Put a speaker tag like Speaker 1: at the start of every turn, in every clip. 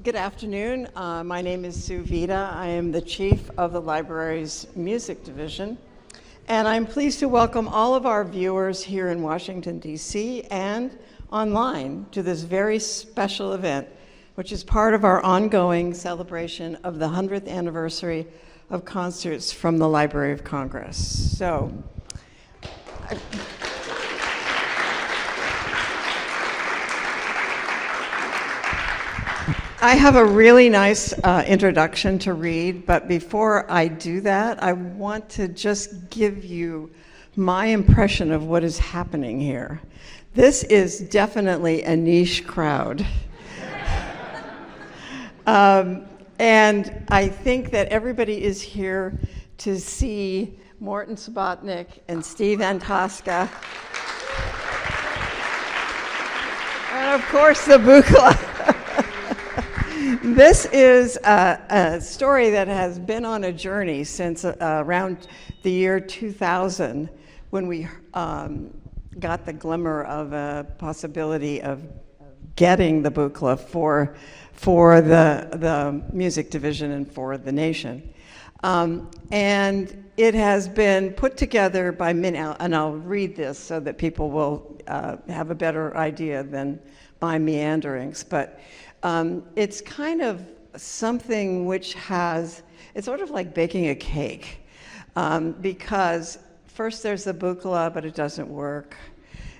Speaker 1: Good afternoon. My name is Sue Vida. I am the chief of the library's music division. And I'm pleased to welcome all of our viewers here in Washington, D.C. and online to this very special event, which is part of our ongoing celebration of the 100th anniversary of concerts from the Library of Congress. So, I have a really nice introduction to read, but before I do that, I want to just give you my impression of what is happening here. This is definitely a niche crowd. And I think that everybody is here to see Morton Subotnick and Steve Antosca. And of course, the Buchla. This is a story that has been on a journey since around the year 2000, when we got the glimmer of a possibility of getting the Buchla for the music division and for the nation. And it has been put together by many, and I'll read this so that people will have a better idea than my meanderings, but it's kind of something which has, it's sort of like baking a cake, because first there's the Buchla, but it doesn't work,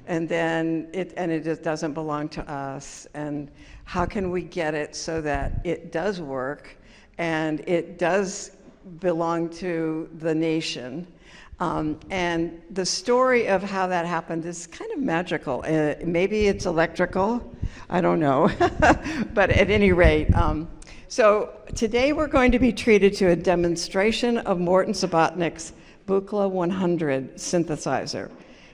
Speaker 1: and then it just doesn't belong to us, and how can we get it so that it does work and it does belong to the nation? And the story of how that happened is kind of magical. Maybe it's electrical, I don't know, but at any rate. So today we're going to be treated to a demonstration of Morton Subotnick's Buchla 100 synthesizer,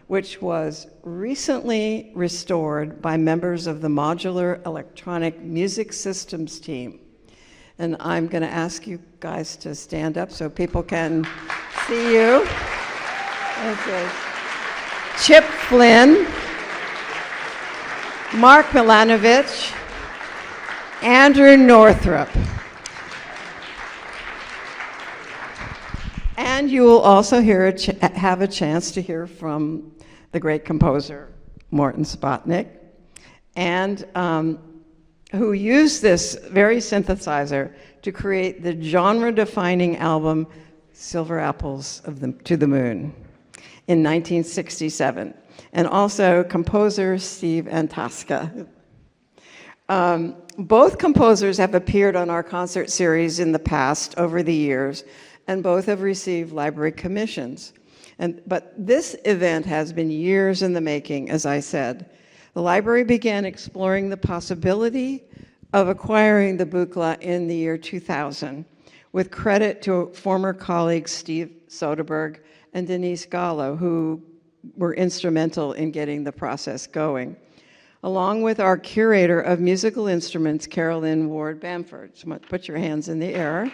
Speaker 1: which was recently restored by members of the Modular Electronic Music Systems team. And I'm going to ask you guys to stand up so people can see you. Okay. Chip Flynn, Mark Milanovich, Andrew Northrop. And you will also have a chance to hear from the great composer, Morton Subotnick, and who used this very synthesizer to create the genre-defining album Silver Apples to the Moon in 1967, and also composer Steve Antosca. Both composers have appeared on our concert series in the past over the years, and both have received library commissions. But this event has been years in the making, as I said. The library began exploring the possibility of acquiring the Buchla in the year 2000, with credit to former colleagues Steve Soderbergh and Denise Gallo, who were instrumental in getting the process going, along with our curator of musical instruments, Carolyn Ward Bamford. So put your hands in the air.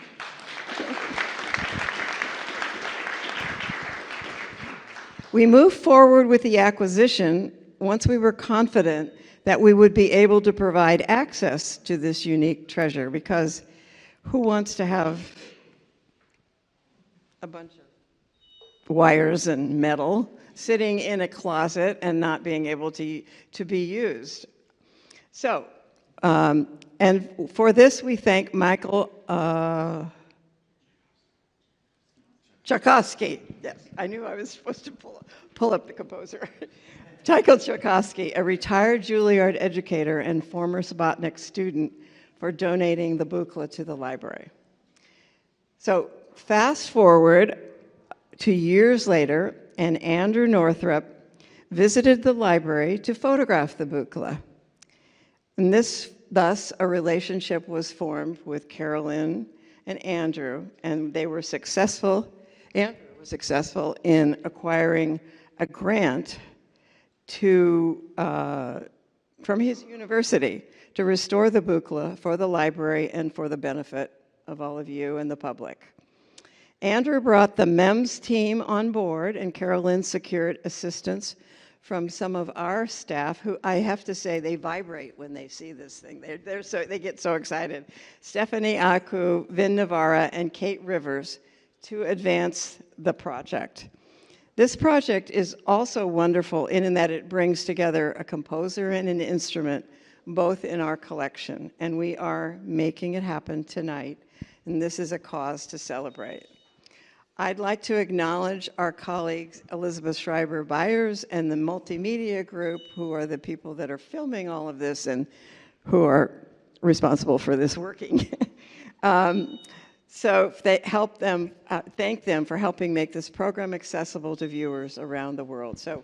Speaker 1: We moved forward with the acquisition once we were confident that we would be able to provide access to this unique treasure, because who wants to have a bunch of wires and metal sitting in a closet and not being able to be used? So, and for this we thank Michael Tchaikovsky. Yes, I knew I was supposed to pull up the composer. Michael Tchaikovsky, a retired Juilliard educator and former Subotnick student, for donating the Buchla to the library. So fast forward to years later, and Andrew Northrop visited the library to photograph the Buchla. And thus, a relationship was formed with Carolyn and Andrew, and they were successful. Andrew was successful in acquiring a grant from his university to restore the Buchla for the library and for the benefit of all of you and the public. Andrew brought the MEMS team on board, and Carolyn secured assistance from some of our staff who I have to say they vibrate when they see this thing. They get so excited. Stephanie Aku, Vin Navarra, and Kate Rivers to advance the project. This project is also wonderful in that it brings together a composer and an instrument, both in our collection, and we are making it happen tonight, and this is a cause to celebrate. I'd like to acknowledge our colleagues, Elizabeth Schreiber-Byers and the multimedia group, who are the people that are filming all of this and who are responsible for this working. So they help them, thank them for helping make this program accessible to viewers around the world. So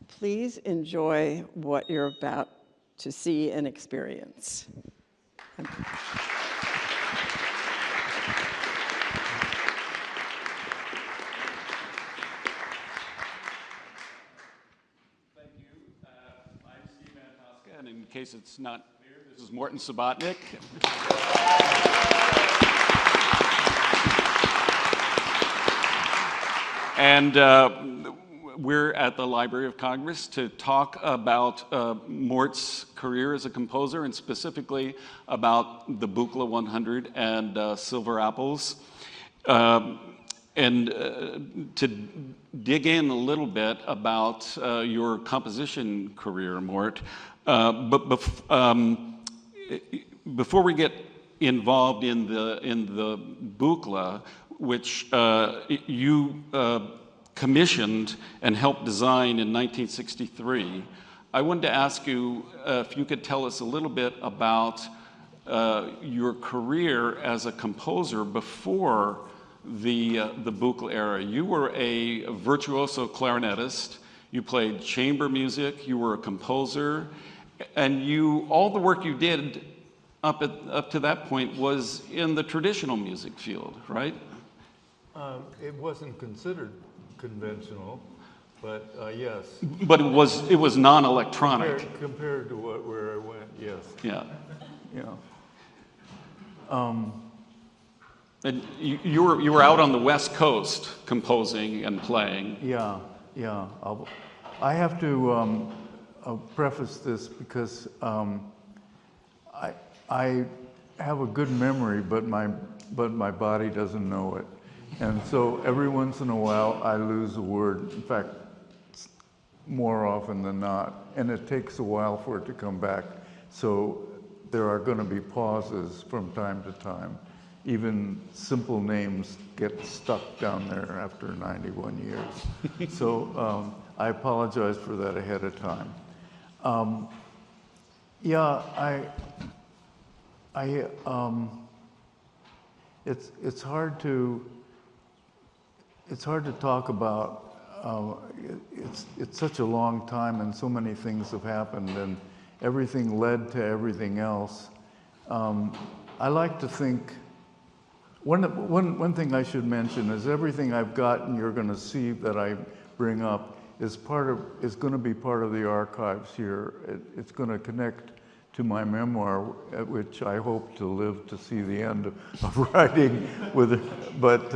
Speaker 1: please enjoy what you're about to see and experience.
Speaker 2: And in case it's not clear, this is Morton Subotnick. And we're at the Library of Congress to talk about Mort's career as a composer, and specifically about the Buchla 100 and Silver Apples. And to dig in a little bit about your composition career, Mort. But before we get involved in the Buchla, which you commissioned and helped design in 1963, I wanted to ask you if you could tell us a little bit about your career as a composer before the Buchla era. You were a virtuoso clarinetist. You played chamber music. You were a composer, and all the work you did up to that point was in the traditional music field, right?
Speaker 3: It wasn't considered conventional, but yes.
Speaker 2: But it was non-electronic.
Speaker 3: Compared to where I went, yes.
Speaker 2: Yeah.
Speaker 3: Yeah.
Speaker 2: And you were out on the West Coast composing and playing.
Speaker 3: Yeah. I have to preface this because I have a good memory, but my body doesn't know it. And so every once in a while I lose a word. In fact, more often than not. And it takes a while for it to come back. So there are going to be pauses from time to time. Even simple names get stuck down there after 91 years. So I apologize for that ahead of time. It's hard to talk about. It's such a long time, and so many things have happened, and everything led to everything else. I like to think. One thing I should mention is everything I've got and you're going to see that I bring up is going to be part of the archives here. It's going to connect to my memoir, which I hope to live to see the end of writing with it. But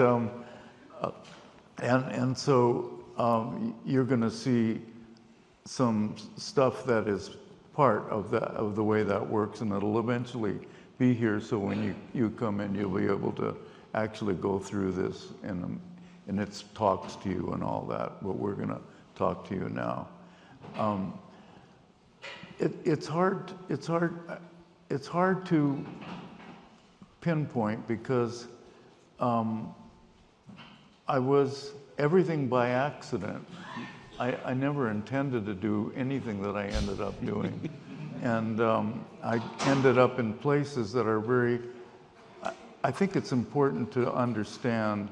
Speaker 3: so you're going to see some stuff that is part of the way that works, and it'll eventually be here, so when you come in, you'll be able to actually go through this, and it talks to you and all that, but we're going to talk to you now. It's hard to pinpoint because I was everything by accident. I never intended to do anything that I ended up doing. And I ended up in places that are I think it's important to understand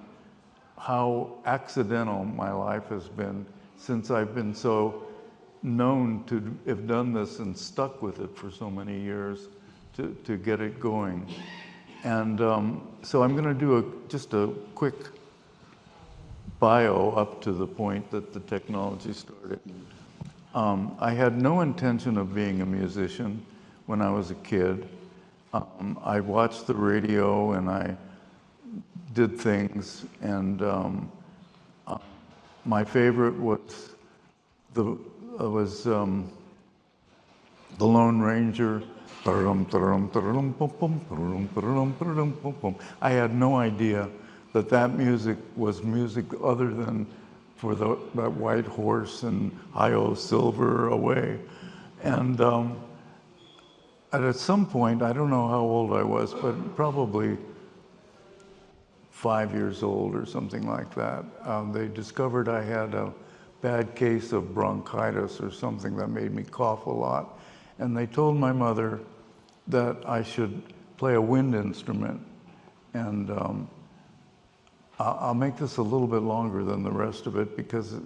Speaker 3: how accidental my life has been since I've been so known to have done this and stuck with it for so many years to get it going. And so I'm going to do just a quick bio up to the point that the technology started. I had no intention of being a musician when I was a kid. I watched the radio and I did things, and my favorite was the The Lone Ranger. I had no idea that that music was music other than for that white horse and Hi-O Silver Away. And at some point, I don't know how old I was, but probably 5 years old or something like that, they discovered I had a bad case of bronchitis or something that made me cough a lot. And they told my mother that I should play a wind instrument. And I'll make this a little bit longer than the rest of it because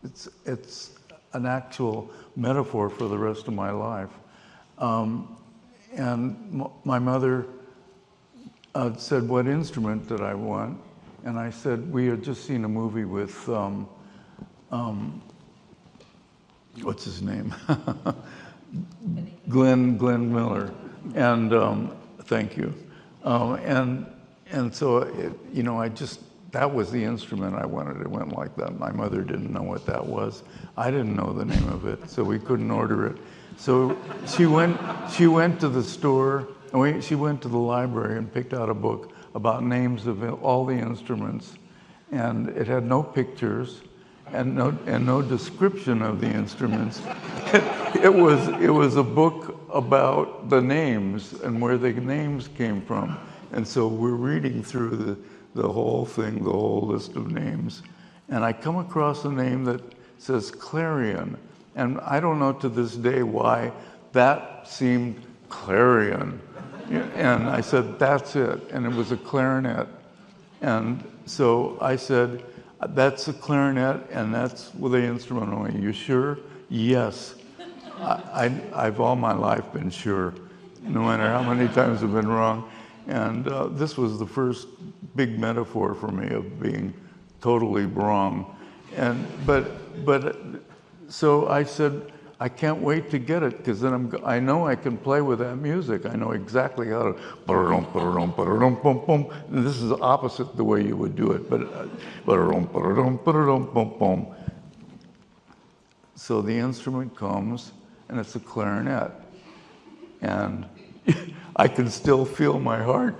Speaker 3: it's an actual metaphor for the rest of my life. And my mother said, what instrument did I want? And I said, we had just seen a movie with, what's his name? Glenn Miller. And thank you. And so, that was the instrument I wanted. It went like that. My mother didn't know what that was. I didn't know the name of it, so we couldn't order it. So she went to the store, she went to the library and picked out a book about names of all the instruments. And it had no pictures and no description of the instruments. It was a book about the names and where the names came from. And so we're reading through the whole thing, the whole list of names. And I come across a name that says clarion. And I don't know to this day why that seemed clarion. And I said, that's it. And it was a clarinet. And so I said, that's a clarinet and that's the instrument only. You sure? Yes. I've all my life been sure, no matter how many times I've been wrong. And this was the first big metaphor for me of being totally wrong. But so I said, I can't wait to get it because then I know I can play with that music. I know exactly how to. And this is opposite the way you would do it, but. So the instrument comes, and it's a clarinet, and I can still feel my heart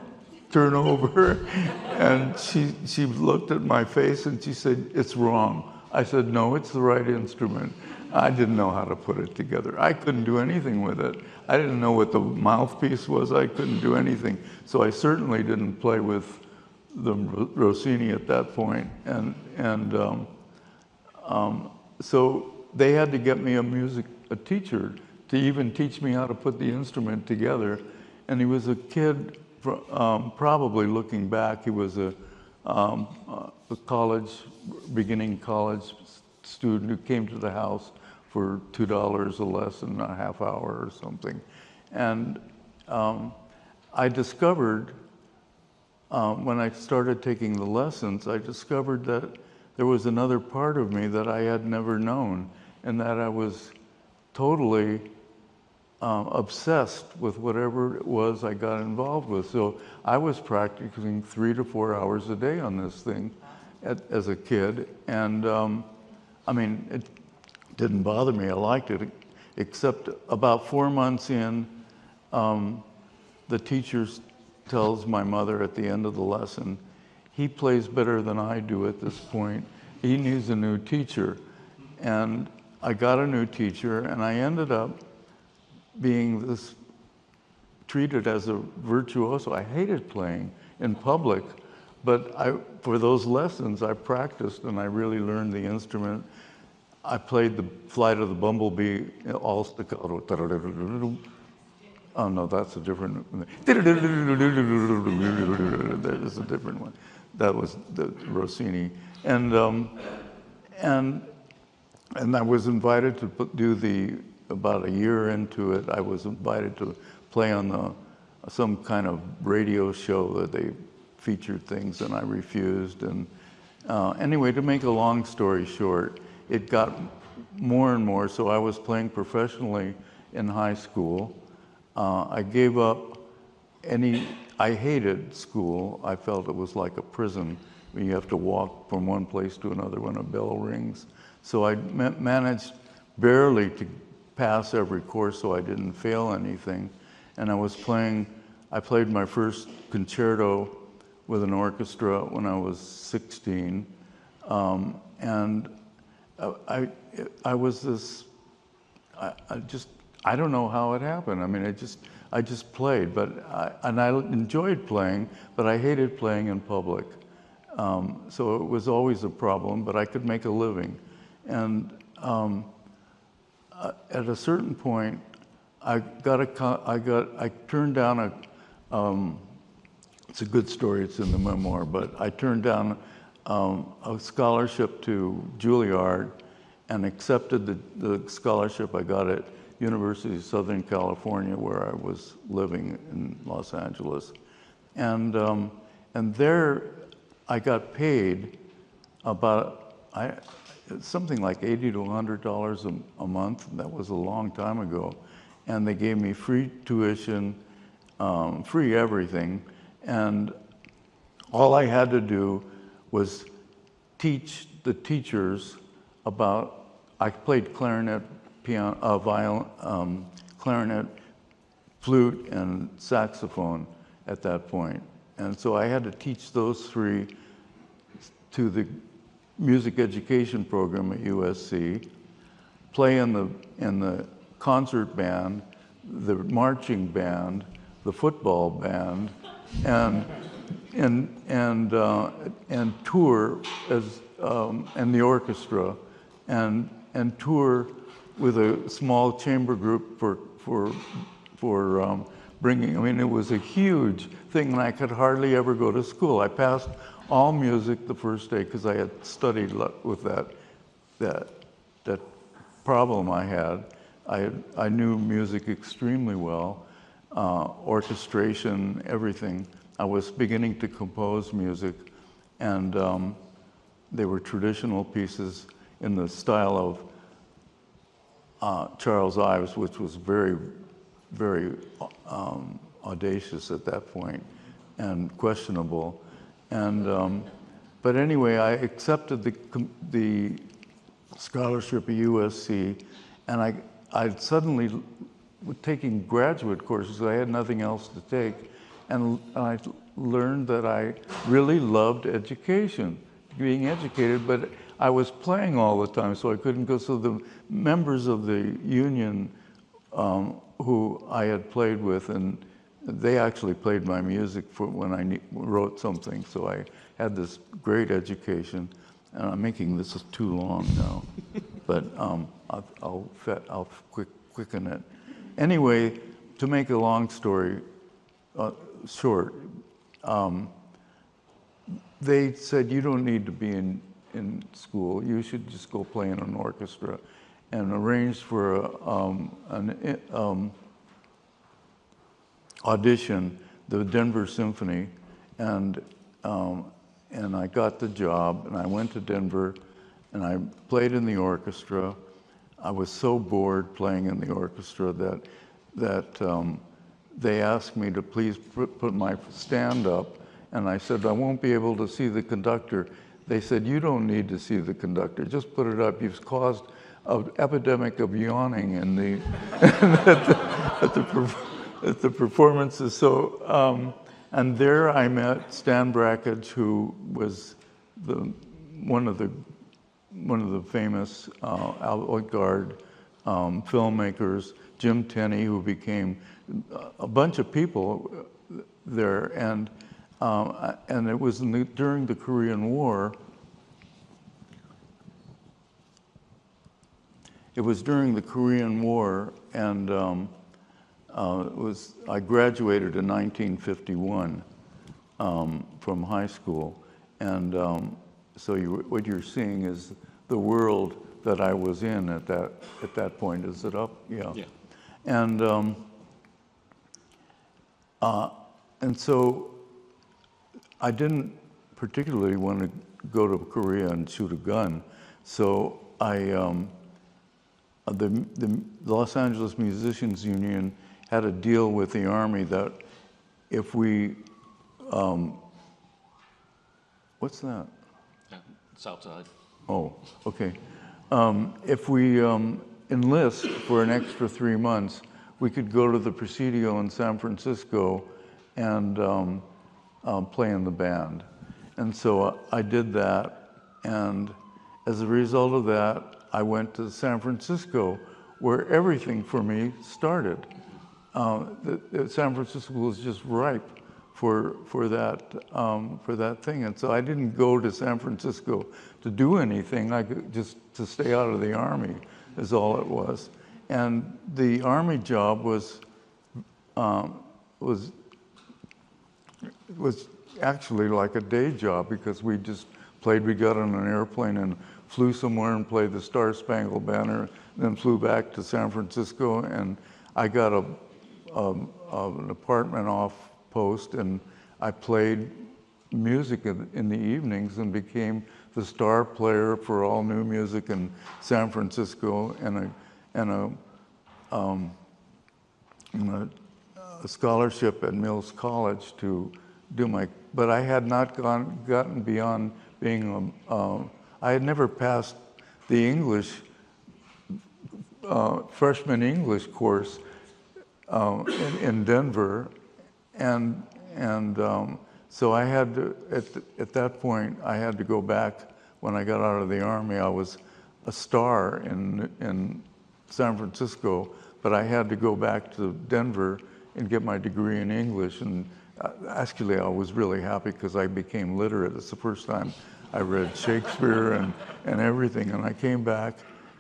Speaker 3: turn over. And she looked at my face and she said, "It's wrong." I said, "No, it's the right instrument." I didn't know how to put it together. I couldn't do anything with it. I didn't know what the mouthpiece was. I couldn't do anything. So I certainly didn't play with the Rossini at that point. So they had to get me a teacher to even teach me how to put the instrument together. And he was a kid, probably looking back, he was a beginning college student who came to the house for $2 a lesson, a half hour or something. And I discovered, when I started taking the lessons, I discovered that there was another part of me that I had never known, and that I was totally obsessed with whatever it was I got involved with. So I was practicing 3 to 4 hours a day on this thing as a kid. And it didn't bother me. I liked it, except about 4 months in, the teacher tells my mother at the end of the lesson, he plays better than I do at this point. He needs a new teacher. And I got a new teacher, and I ended up being treated as a virtuoso. I hated playing in public, but for those lessons, I practiced and I really learned the instrument. I played the Flight of the Bumblebee all staccato. Oh no, that's a different one. There's a different one. That was the Rossini. And I was invited to do about a year into it, I was invited to play on some kind of radio show that they featured things, and I refused. And anyway, to make a long story short, it got more and more, so I was playing professionally in high school. I gave up I hated school. I felt it was like a prison. I mean, you have to walk from one place to another when a bell rings. So I managed barely to pass every course so I didn't fail anything. And I played my first concerto with an orchestra when I was 16. And I was this, I don't know how it happened. I mean, I just played, and I enjoyed playing, but I hated playing in public. So it was always a problem, but I could make a living. And at a certain point, I turned down it's a good story, it's in the memoir, but I turned down a scholarship to Juilliard and accepted the scholarship I got at University of Southern California, where I was living in Los Angeles. And there I got paid about something like $80 to $100 a month. That was a long time ago. And they gave me free tuition, free everything. And all I had to do was teach the teachers about, I played clarinet, piano, violin, clarinet, flute, and saxophone at that point. And so I had to teach those three to the music education program at USC, play in the concert band, the marching band, the football band, and tour and the orchestra, and tour with a small chamber group for bringing. I mean, it was a huge thing, and I could hardly ever go to school. I passed all music the first day because I had studied with that problem I had. I knew music extremely well, orchestration, everything. I was beginning to compose music, and they were traditional pieces in the style of Charles Ives, which was very, very audacious at that point and questionable. And but anyway, I accepted the scholarship at USC, and I suddenly was taking graduate courses. I had nothing else to take, and I learned that I really loved education, being educated, but I was playing all the time, so I couldn't go. So the members of the union who I had played with, and they actually played my music for when I wrote something, so I had this great education. And I'm making this too long now, but I'll quicken it. Anyway, to make a long story short, they said, you don't need to be in school. You should just go play in an orchestra, and arranged for an audition, the Denver Symphony, and I got the job, and I went to Denver, and I played in the orchestra. I was so bored playing in the orchestra that they asked me to please put my stand up, and I said, I won't be able to see the conductor. They said, you don't need to see the conductor, just put it up. You've caused an epidemic of yawning in the at the performances. So, and there I met Stan Brakhage, who was one of the famous avant-garde filmmakers. Jim Tenney, who became a bunch of people there, and it was during the Korean War. It was during the Korean War, and I graduated in 1951 from high school, and so what you're seeing is the world that I was in at that point. Is it up? Yeah. Yeah. And so I didn't particularly want to go to Korea and shoot a gun, so the Los Angeles Musicians Union had a deal with the Army that if we, what's that?
Speaker 2: It's outside.
Speaker 3: Oh, okay. If we enlist for an extra 3 months, we could go to the Presidio in San Francisco and play in the band. And so I did that, and as a result of that, I went to San Francisco, where everything for me started. San Francisco was just ripe for that thing, and so I didn't go to San Francisco to do anything. I could just to stay out of the Army is all it was. And the Army job was actually like a day job, because we just played. We got on an airplane and flew somewhere and played the Star Spangled Banner, then flew back to San Francisco, and I got an apartment off post, and I played music in the evenings and became the star player for all new music in San Francisco, and a scholarship at Mills College to do my. But I had not gotten beyond being I had never passed the English freshman English course in Denver, and so I had to, at that point, I had to go back. When I got out of the Army, I was a star in San Francisco, but I had to go back to Denver and get my degree in English. And actually, I was really happy because I became literate. It's the first time I read Shakespeare and everything. And I came back,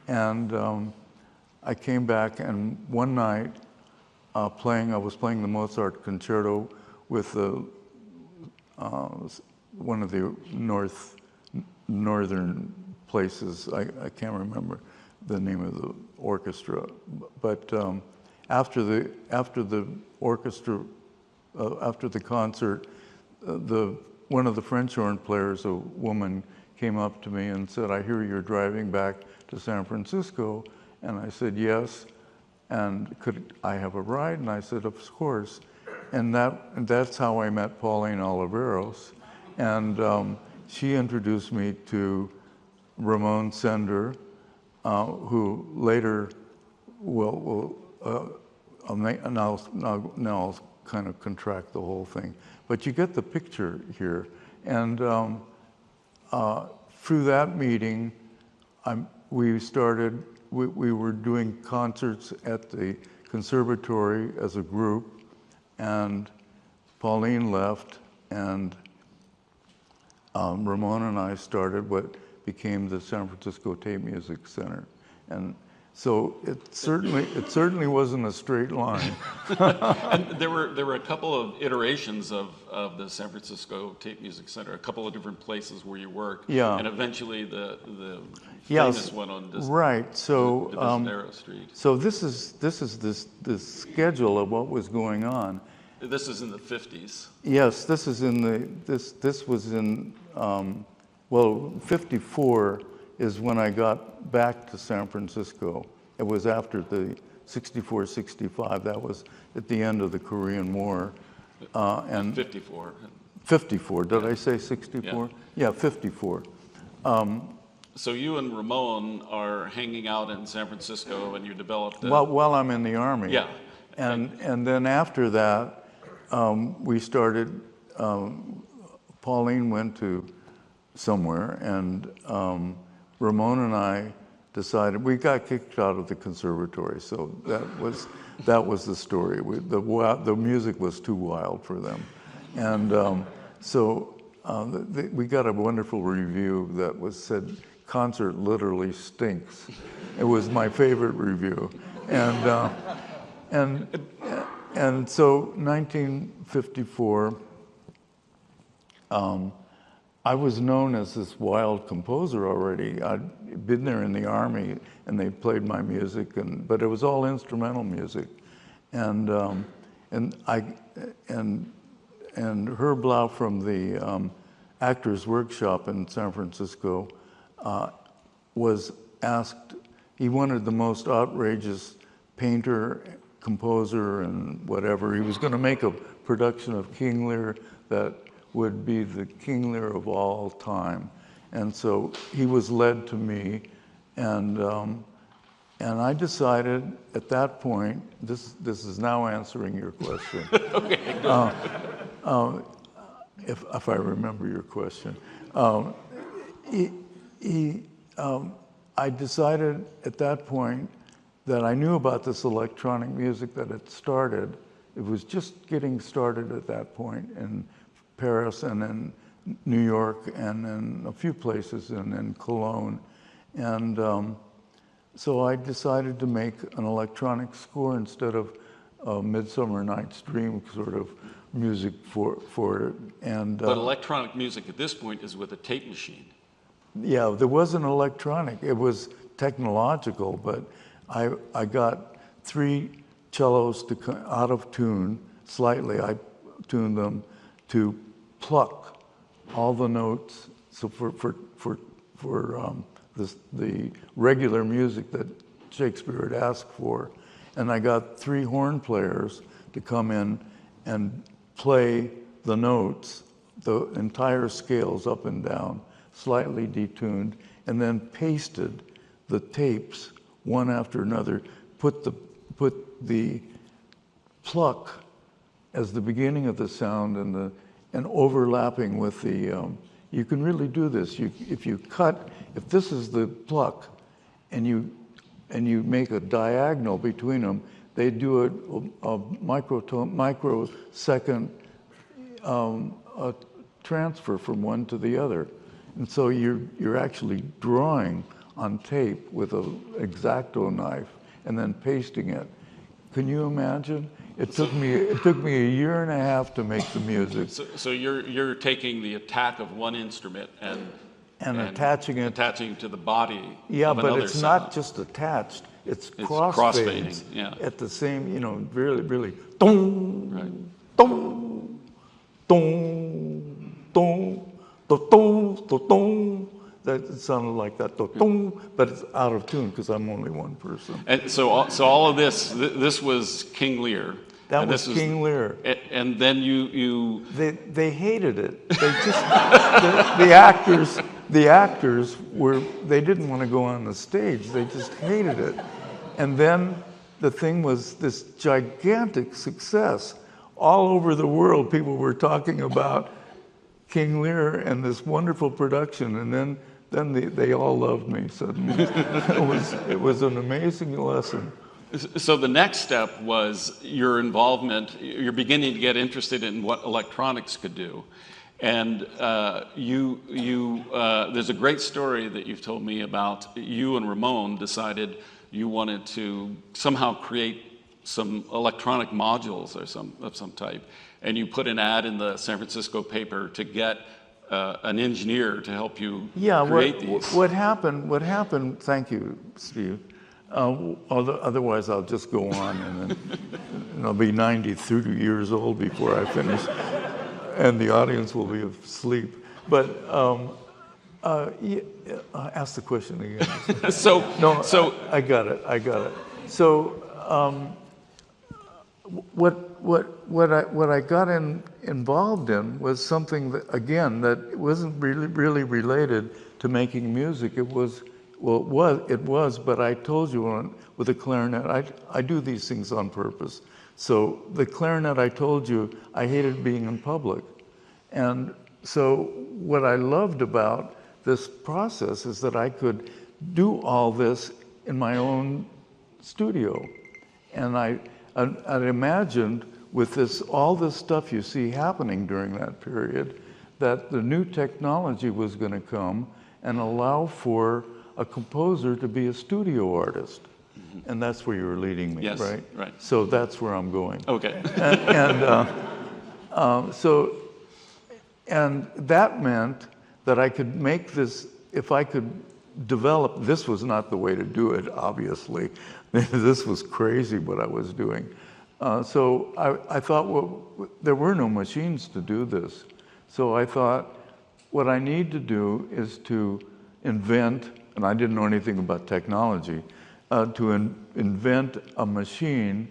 Speaker 3: and one night, I was playing the Mozart concerto with one of the northern places. I can't remember the name of the orchestra, but after the orchestra, after the concert, one of the French horn players, a woman, came up to me and said, "I hear you're driving back to San Francisco," and I said yes. And could I have a ride? And I said, of course. And that's how I met Pauline Oliveros. And she introduced me to Ramon Sender, who later now I'll kind of contract the whole thing. But you get the picture here. And through that meeting, we were doing concerts at the conservatory as a group, and Pauline left, and Ramon and I started what became the San Francisco Tape Music Center. And so it certainly wasn't a straight line.
Speaker 2: And there were a couple of iterations of the San Francisco Tape Music Center, a couple of different places where you worked.
Speaker 3: Yeah.
Speaker 2: And eventually the
Speaker 3: Yes,
Speaker 2: famous one on
Speaker 3: right. So
Speaker 2: Divisadero Street.
Speaker 3: So this is the schedule of what was going on.
Speaker 2: This is in the 50s.
Speaker 3: Yes, this is this was in 54 is when I got back to San Francisco. It was after the 64, 65. That was at the end of the Korean War. And
Speaker 2: 54.
Speaker 3: 54, did I say 64? Yeah, 54.
Speaker 2: So you and Ramon are hanging out in San Francisco, and you developed
Speaker 3: While I'm in the Army.
Speaker 2: Yeah.
Speaker 3: And then after that, we started, Pauline went to somewhere, and Ramon and I decided, we got kicked out of the conservatory, so that was the story. The music was too wild for them. And we got a wonderful review that said, "Concert literally stinks." It was my favorite review. And so 1954, I was known as this wild composer already. I'd been there in the Army, and they played my music, but it was all instrumental music. And Herb Lau from the Actors Workshop in San Francisco was asked. He wanted the most outrageous painter, composer, and whatever. He was going to make a production of King Lear that would be the King Lear of all time. And so he was led to me, And I decided at that point, this is now answering your question. If I remember your question. I decided at that point that I knew about this electronic music that had started. It was just getting started at that point in Paris and in New York and in a few places and in Cologne. And so I decided to make an electronic score instead of a Midsummer Night's Dream sort of music for it. And
Speaker 2: But electronic music at this point is with a tape machine.
Speaker 3: yeah, there wasn't electronic. It was technological, but I got 3 cellos out of tune slightly. I tuned them to pluck all the notes. So for the regular music that Shakespeare had asked for, and I got 3 horn players to come in and play the notes, the entire scales up and down, slightly detuned, and then pasted the tapes one after another, put the pluck as the beginning of the sound and overlapping with the, you can really do this. If this is the pluck and you make a diagonal between them, they do a microsecond transfer from one to the other. And so you're actually drawing on tape with an X-Acto knife and then pasting it. Can you imagine? It took me a year and a half to make the music.
Speaker 2: So you're taking the attack of one instrument and
Speaker 3: attaching it
Speaker 2: to the body.
Speaker 3: Yeah,
Speaker 2: of
Speaker 3: but
Speaker 2: another
Speaker 3: it's
Speaker 2: sound.
Speaker 3: not just attached. It's
Speaker 2: crossfading,
Speaker 3: crossfades
Speaker 2: yeah.
Speaker 3: at the same, really, really, dong,
Speaker 2: Right.
Speaker 3: dong, dong, dong, dong, dong, dong. That it sounded like that, dong, but it's out of tune because I'm only one person.
Speaker 2: And so all of this was King Lear.
Speaker 3: That was King Lear.
Speaker 2: And then you
Speaker 3: They hated it. They just the actors they didn't want to go on the stage. They just hated it. And then the thing was this gigantic success. All over the world, people were talking about King Lear and this wonderful production. And then they all loved me suddenly. It was an amazing lesson.
Speaker 2: So the next step was your involvement. You're beginning to get interested in what electronics could do, and there's a great story that you've told me about. You and Ramon decided you wanted to somehow create some electronic modules of some type, and you put an ad in the San Francisco paper to get an engineer to help you create these.
Speaker 3: What happened? Thank you, Steve. Otherwise, I'll just go on, and I'll be 93 years old before I finish, and the audience will be asleep. But ask the question again. I got it. So what I got involved in was something that wasn't really related to making music. It was, but I told you with the clarinet, I do these things on purpose. So the clarinet, I told you, I hated being in public. And so what I loved about this process is that I could do all this in my own studio. And I'd imagined with all this stuff you see happening during that period, that the new technology was going to come and allow for a composer to be a studio artist. Mm-hmm. And that's where you were leading me,
Speaker 2: yes,
Speaker 3: right?
Speaker 2: Right.
Speaker 3: So that's where I'm going.
Speaker 2: Okay.
Speaker 3: And that meant that I could make this, if I could develop, this was not the way to do it, obviously. This was crazy what I was doing. So I thought, well, there were no machines to do this. So I thought, what I need to do is to invent, and I didn't know anything about technology, to invent a machine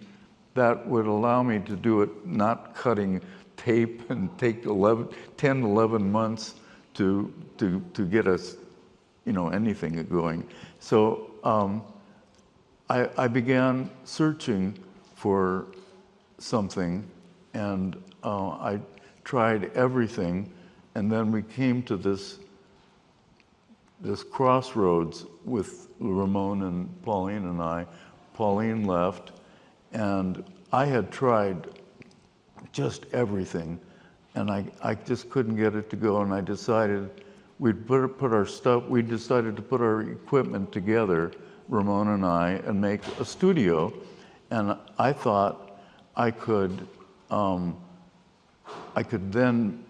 Speaker 3: that would allow me to do it not cutting tape and take 10, 11 months to get anything going. So I began searching for something, and I tried everything, and then we came to this crossroads with Ramon and Pauline and I. Pauline left, and I had tried just everything, and I just couldn't get it to go, and I decided we decided to put our equipment together, Ramon and I, and make a studio. And I thought I could then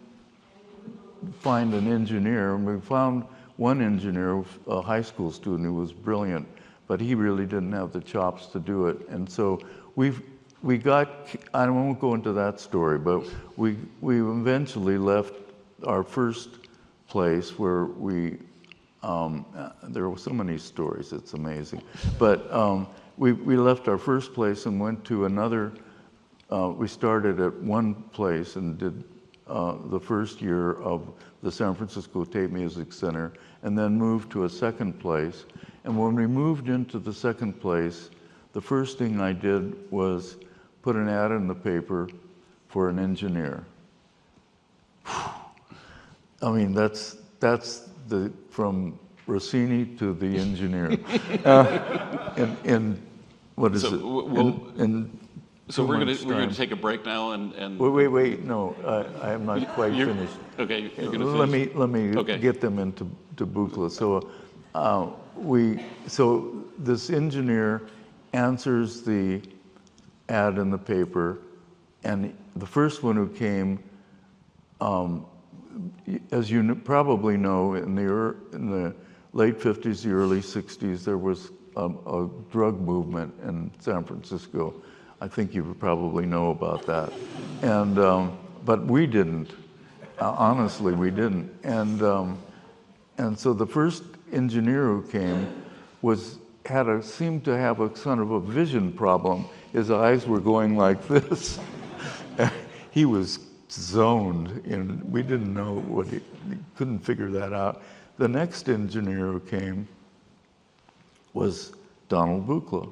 Speaker 3: find an engineer, and we found one engineer, a high school student who was brilliant, but he really didn't have the chops to do it. And so we got, I won't go into that story, but we eventually left our first place where there were so many stories, it's amazing. But we left our first place and went to another, we started at one place and did the first year of the San Francisco Tape Music Center, and then moved to a second place. And when we moved into the second place, the first thing I did was put an ad in the paper for an engineer. I mean, that's from Rossini to the engineer. In what is
Speaker 2: So
Speaker 3: it?
Speaker 2: So we're gonna take a break now and
Speaker 3: Wait, no, I am not quite finished.
Speaker 2: Okay, you're gonna finish.
Speaker 3: Let me
Speaker 2: Okay.
Speaker 3: get them into Buchla. So so this engineer answers the ad in the paper, and the first one who came, as you probably know, in the late 50s, the early 60s, there was a drug movement in San Francisco. I think you probably know about that. And, but we didn't. Honestly, we didn't. And so the first engineer who came seemed to have a kind of a vision problem. His eyes were going like this. He was zoned, and we didn't know he couldn't figure that out. The next engineer who came was Donald Buchla,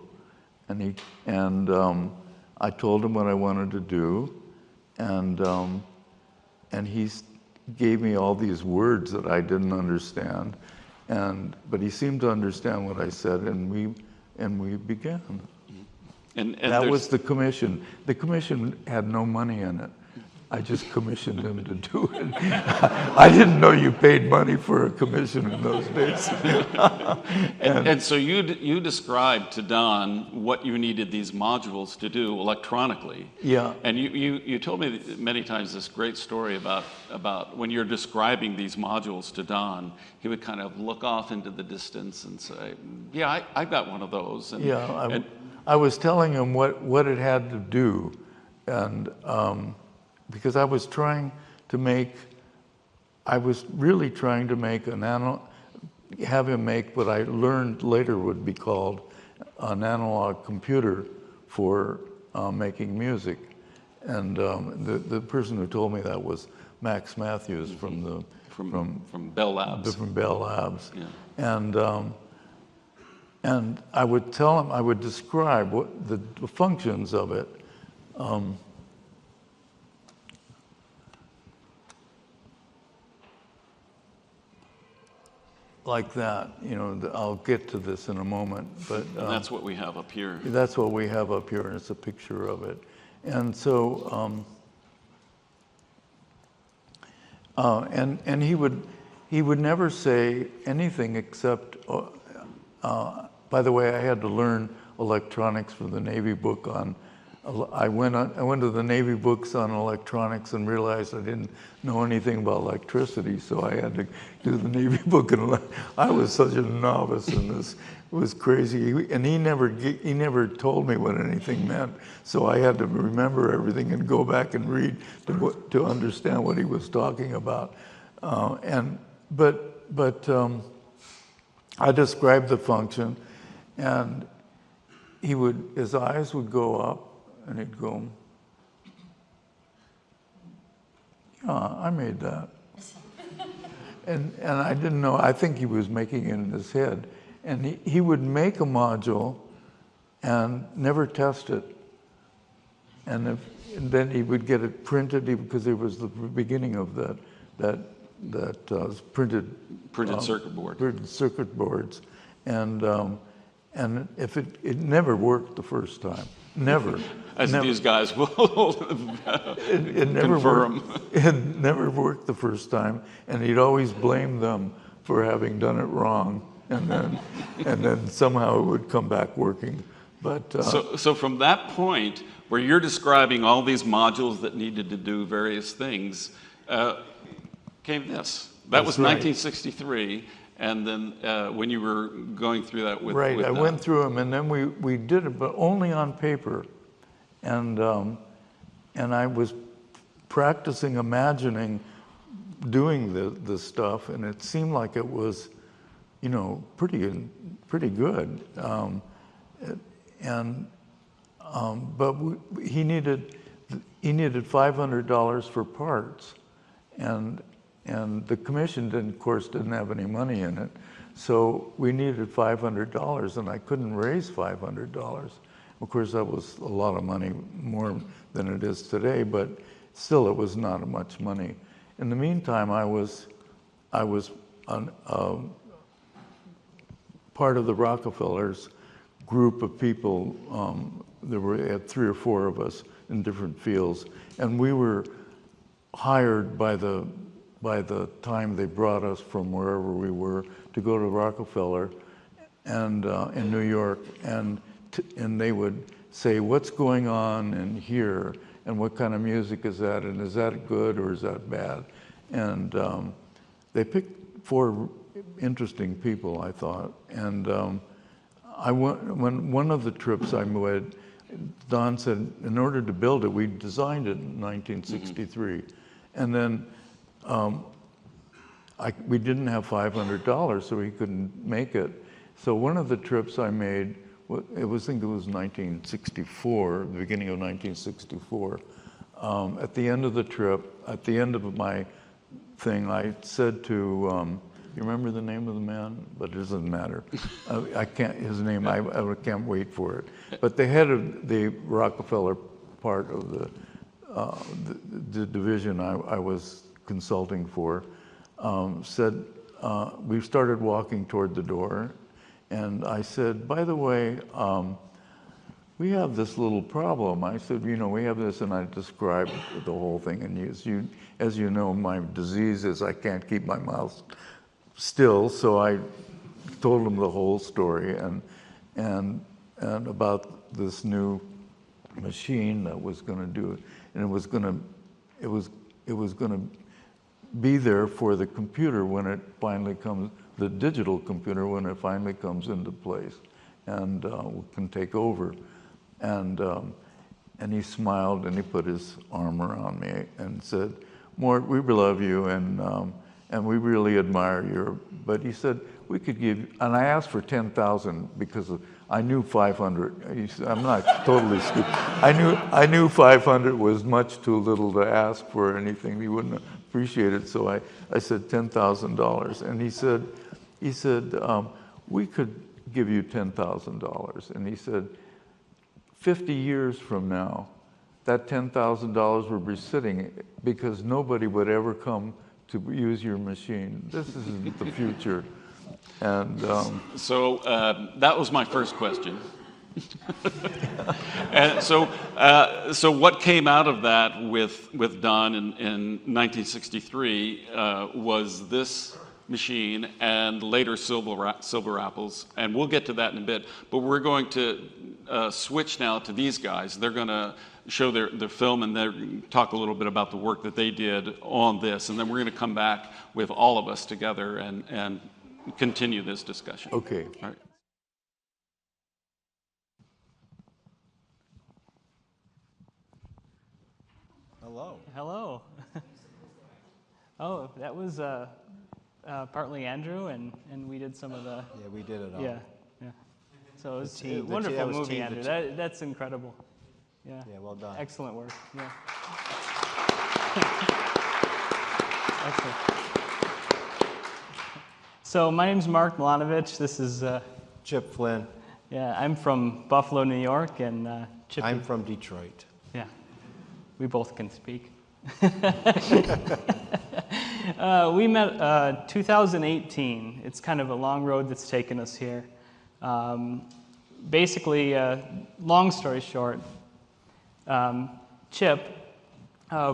Speaker 3: and I told him what I wanted to do, and he gave me all these words that I didn't understand, but he seemed to understand what I said, and we began.
Speaker 2: And
Speaker 3: that was the commission. The commission had no money in it. I just commissioned him to do it. I didn't know you paid money for a commission in those days.
Speaker 2: and so you described to Don what you needed these modules to do electronically.
Speaker 3: Yeah.
Speaker 2: And you told me many times this great story about when you're describing these modules to Don, he would kind of look off into the distance and say, "Yeah, I got one of those." And,
Speaker 3: yeah, I was telling him what it had to do, and because I was really trying to make have him make what I learned later would be called an analog computer for making music. And the person who told me that was Max Matthews from
Speaker 2: Bell Labs.
Speaker 3: From Bell Labs.
Speaker 2: Yeah.
Speaker 3: And I would tell him, I would describe what the functions of it. Like that, I'll get to this in a moment, but
Speaker 2: And that's what we have up here.
Speaker 3: that's what we have up here, and it's a picture of it. And so, and he would never say anything except. By the way, I had to learn electronics from the Navy book on. I went to the Navy books on electronics and realized I didn't know anything about electricity, so I had to do the Navy book, and I was such a novice in this. It was crazy, and he never told me what anything meant, so I had to remember everything and go back and read to understand what he was talking about. But I described the function, and his eyes would go up. And he'd go, "Yeah, I made that." and I didn't know. I think he was making it in his head, and he would make a module and never test it, and then he would get it printed because it was the beginning of that printed
Speaker 2: circuit board.
Speaker 3: Printed circuit boards, and if it never worked the first time, never.
Speaker 2: As
Speaker 3: never.
Speaker 2: These guys will
Speaker 3: It never
Speaker 2: confirm.
Speaker 3: worked. It never worked the first time, and he'd always blame them for having done it wrong, and then somehow it would come back working. But
Speaker 2: So from that point, where you're describing all these modules that needed to do various things, came this. That was
Speaker 3: right.
Speaker 2: 1963, and then when you were going through that with
Speaker 3: right,
Speaker 2: with
Speaker 3: I
Speaker 2: them.
Speaker 3: went through them, and then we did it, but only on paper, and I was practicing imagining doing the stuff, and it seemed like it was, pretty good. But he needed $500 for parts, and the commission of course didn't have any money in it, so we needed $500, and I couldn't raise $500. Of course, that was a lot of money, more than it is today, but still, it was not much money. In the meantime, I was part of the Rockefellers group of people. There were 3 or 4 of us in different fields, and we were hired by the time they brought us from wherever we were to go to Rockefeller and in New York, and they would say, what's going on in here, and what kind of music is that, and is that good or is that bad? And they picked 4 interesting people, I thought, and when one of the trips I went, Don said, in order to build it, we designed it in 1963. And then we didn't have $500, so we couldn't make it. So one of the trips I made, I think it was 1964, the beginning of 1964. At the end of the trip, at the end of my thing, I said to, you remember the name of the man? But it doesn't matter. I can't, his name, I can't wait for it. But the head of the Rockefeller part of the division I was consulting for said, we started walking toward the door, and I said, by the way, we have this little problem. I said, we have this, and I described the whole thing. And as you know, my disease is I can't keep my mouth still, so I told him the whole story and about this new machine that was going to do it, and it was going to be there for the computer when it finally comes, the digital computer when it finally comes into place, and can take over. And he smiled and he put his arm around me and said, "Mort, we love you, and we really admire your," but he said, we could give, and I asked for 10,000 because I knew 500. He said, I'm not totally stupid. I knew 500 was much too little to ask for anything. He wouldn't appreciate it, so I said $10,000. And he said, we could give you $10,000. And he said, 50 years from now, that $10,000 will be sitting because nobody would ever come to use your machine. This isn't the future. And
Speaker 2: so that was my first question. And so what came out of that with Don in 1963 was this machine and later silver apples, and we'll get to that in a bit. But we're going to switch now to these guys. They're going to show their film and talk a little bit about the work that they did on this, and then we're going to come back with all of us together and continue this discussion.
Speaker 3: okay.
Speaker 2: All right.
Speaker 4: Hello.
Speaker 5: Hello. Oh, that was partly Andrew, and we did some of the.
Speaker 4: Yeah, we did it all.
Speaker 5: Yeah. So it was a
Speaker 4: team-
Speaker 5: wonderful
Speaker 4: that was
Speaker 5: movie,
Speaker 4: team-
Speaker 5: Andrew. That's incredible. Yeah.
Speaker 4: Yeah, well done.
Speaker 5: Excellent work. Yeah. Excellent. So my name's Mark Milanovic. This is,
Speaker 4: Chip Flynn.
Speaker 5: yeah, I'm from Buffalo, New York, and Chip.
Speaker 4: I'm from Detroit.
Speaker 5: Yeah, we both can speak. We met 2018. It's kind of a long road that's taken us here. Basically, long story short, Chip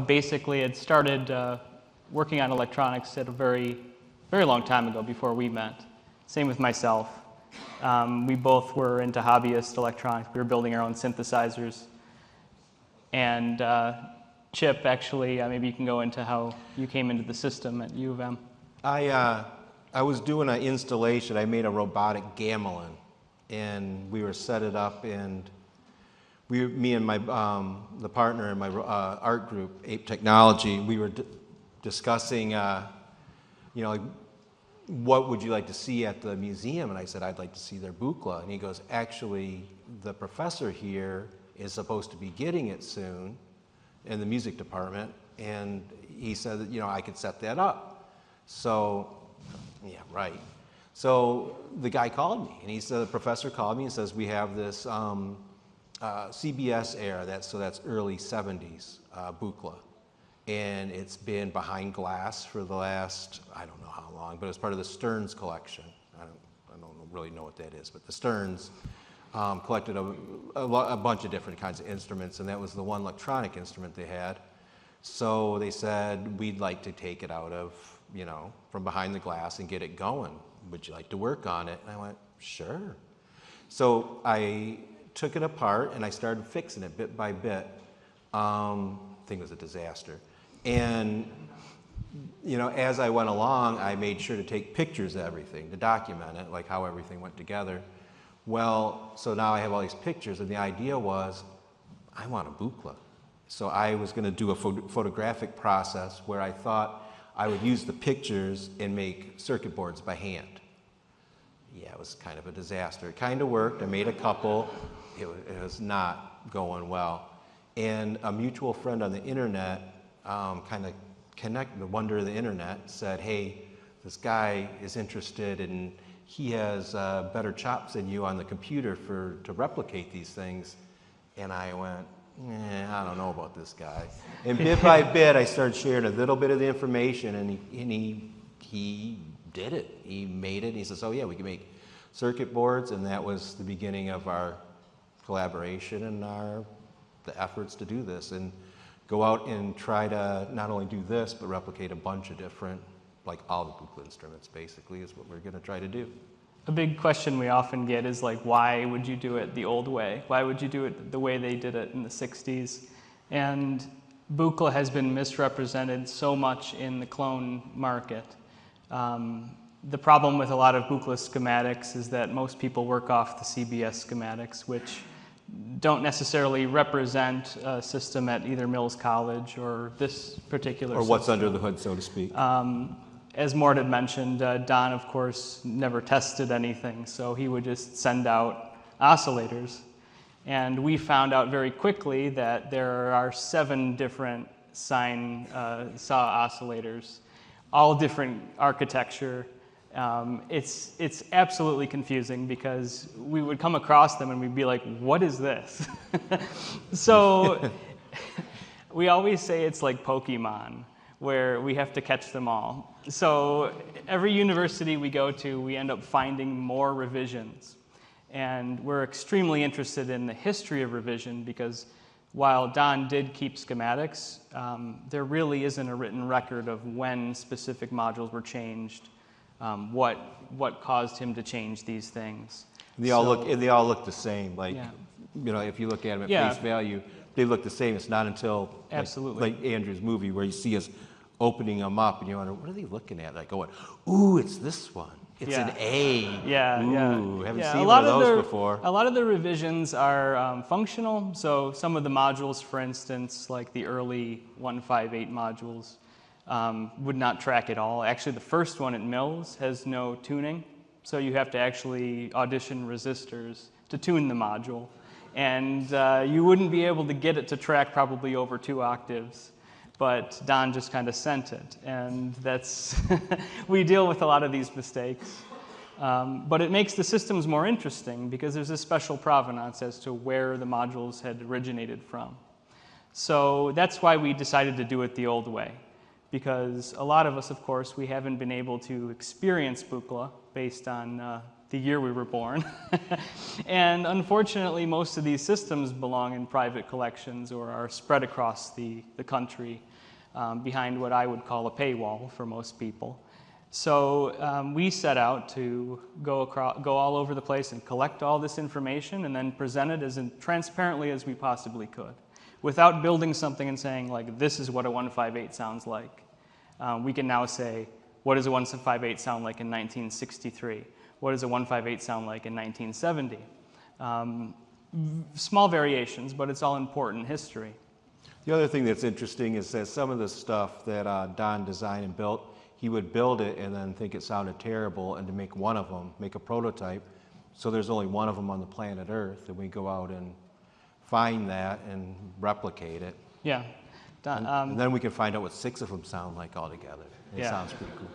Speaker 5: basically had started working on electronics at a very long time ago before we met. Same with myself. We both were into hobbyist electronics. We were building our own synthesizers. And Chip, actually, maybe you can go into how you came into the system at U of M.
Speaker 4: I was doing an installation. I made a robotic gamelan, and we were set it up, and me and my the partner in my art group, Ape Technology, we were discussing, like, what would you like to see at the museum? And I said, I'd like to see their Buchla. And he goes, actually, the professor here is supposed to be getting it soon in the music department. And he said that, I could set that up. So, yeah, right. So the guy called me, and he said, the professor called me and says, we have this CBS era, that's early 70s Buchla. And it's been behind glass for the last, I don't know how long, but it's part of the Stearns collection. I don't really know what that is, but the Stearns collected a bunch of different kinds of instruments, and that was the one electronic instrument they had. So they said, we'd like to take it out of, from behind the glass and get it going. Would you like to work on it? And I went, sure. So I took it apart, and I started fixing it bit by bit. Thing was a disaster. And, as I went along, I made sure to take pictures of everything, to document it, like how everything went together. Well, so now I have all these pictures, and the idea was, I want a Buchla. So I was going to do a photographic process where I thought I would use the pictures and make circuit boards by hand. Yeah, it was kind of a disaster. It kind of worked. I made a couple. It was not going well. And a mutual friend on the internet kind of connected, the wonder of the internet, said, hey, this guy is interested and he has better chops than you on the computer to replicate these things. And I went, I don't know about this guy. And bit by bit, I started sharing a little bit of the information, and he did it. He made it. He says, oh yeah, we can make circuit boards, and that was the beginning of our collaboration and the efforts to do this and go out and try to not only do this, but replicate a bunch of different, like all the Buchla instruments basically is what we're going to try to do.
Speaker 5: A big question we often get is like, why would you do it the old way? Why would you do it the way they did it in the 60s? And Buchla has been misrepresented so much in the clone market. The problem with a lot of Buchla schematics is that most people work off the CBS schematics, which don't necessarily represent a system at either Mills College or this particular
Speaker 4: Or what's
Speaker 5: system.
Speaker 4: under the hood, so to speak.
Speaker 5: As Morton had mentioned, Don, of course, never tested anything, so he would just send out oscillators. And we found out very quickly that there are 7 different sine saw oscillators, all different architecture. It's absolutely confusing because we would come across them and we'd be like, what is this? So we always say it's like Pokemon, where we have to catch them all. So every university we go to, we end up finding more revisions. And we're extremely interested in the history of revision because while Don did keep schematics, there really isn't a written record of when specific modules were changed, what caused him to change these things.
Speaker 4: They all look the same. Like,
Speaker 5: Yeah.
Speaker 4: If you look at them at
Speaker 5: Yeah.
Speaker 4: face value, they look the same. It's not until
Speaker 5: Absolutely.
Speaker 4: like Andrew's movie where you see us opening them up and you wonder, what are they looking at? Like going, ooh, it's this one. It's
Speaker 5: Yeah.
Speaker 4: an A.
Speaker 5: Yeah,
Speaker 4: Ooh,
Speaker 5: yeah.
Speaker 4: haven't
Speaker 5: Yeah,
Speaker 4: seen
Speaker 5: a
Speaker 4: one
Speaker 5: lot
Speaker 4: of those
Speaker 5: the,
Speaker 4: before.
Speaker 5: A lot of the revisions are functional. So some of the modules, for instance, like the early 158 modules, would not track at all. Actually, the first one at Mills has no tuning. So you have to actually audition resistors to tune the module. And you wouldn't be able to get it to track probably over 2 octaves. but Don just kind of sent it. And that's, we deal with a lot of these mistakes. But it makes the systems more interesting because there's a special provenance as to where the modules had originated from. So that's why we decided to do it the old way, because a lot of us, of course, we haven't been able to experience Buchla based on the year we were born. And unfortunately, most of these systems belong in private collections or are spread across the country behind what I would call a paywall for most people. So we set out to go all over the place and collect all this information and then present it as transparently as we possibly could, without building something and saying, like, this is what a 158 sounds like. We can now say, what does a 158 sound like in 1963? What does a 158 sound like in 1970? Small variations, but it's all important history.
Speaker 4: The other thing that's interesting is that some of the stuff that Don designed and built, he would build it and then think it sounded terrible, and to make one of them, make a prototype, so there's only one of them on the planet Earth, and we go out and find that and replicate it.
Speaker 5: Yeah.
Speaker 4: And then we can find out what 6 of them sound like altogether. It sounds pretty cool.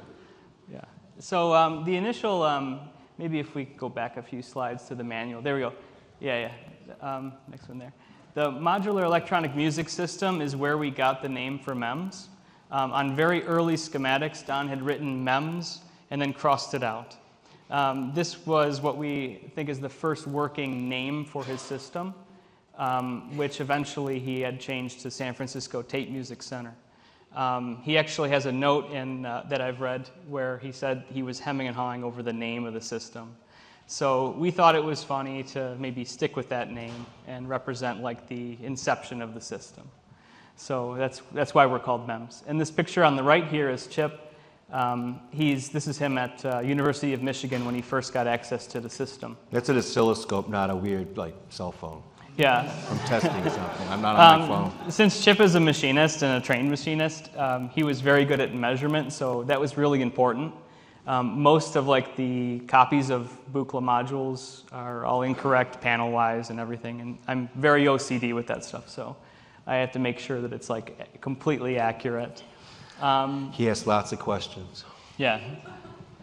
Speaker 5: Yeah. So the initial, maybe if we go back a few slides to the manual. There we go. Yeah. Next one there. The modular electronic music system is where we got the name for MEMS. On very early schematics, Don had written MEMS and then crossed it out. This was what we think is the first working name for his system, which eventually he had changed to San Francisco Tape Music Center. He actually has a note that I've read where he said he was hemming and hawing over the name of the system. So we thought it was funny to maybe stick with that name and represent like the inception of the system. So that's why we're called MEMS. And this picture on the right here is Chip. This is him at University of Michigan when he first got access to the system.
Speaker 4: That's an oscilloscope, not a weird cell phone.
Speaker 5: Yeah.
Speaker 4: I'm testing something. I'm not on my phone.
Speaker 5: Since Chip is a machinist and a trained machinist, he was very good at measurement, so that was really important. Most of the copies of Buchla modules are all incorrect panel-wise and everything, and I'm very OCD with that stuff, so I have to make sure that it's completely accurate.
Speaker 4: He asks lots of questions.
Speaker 5: Yeah.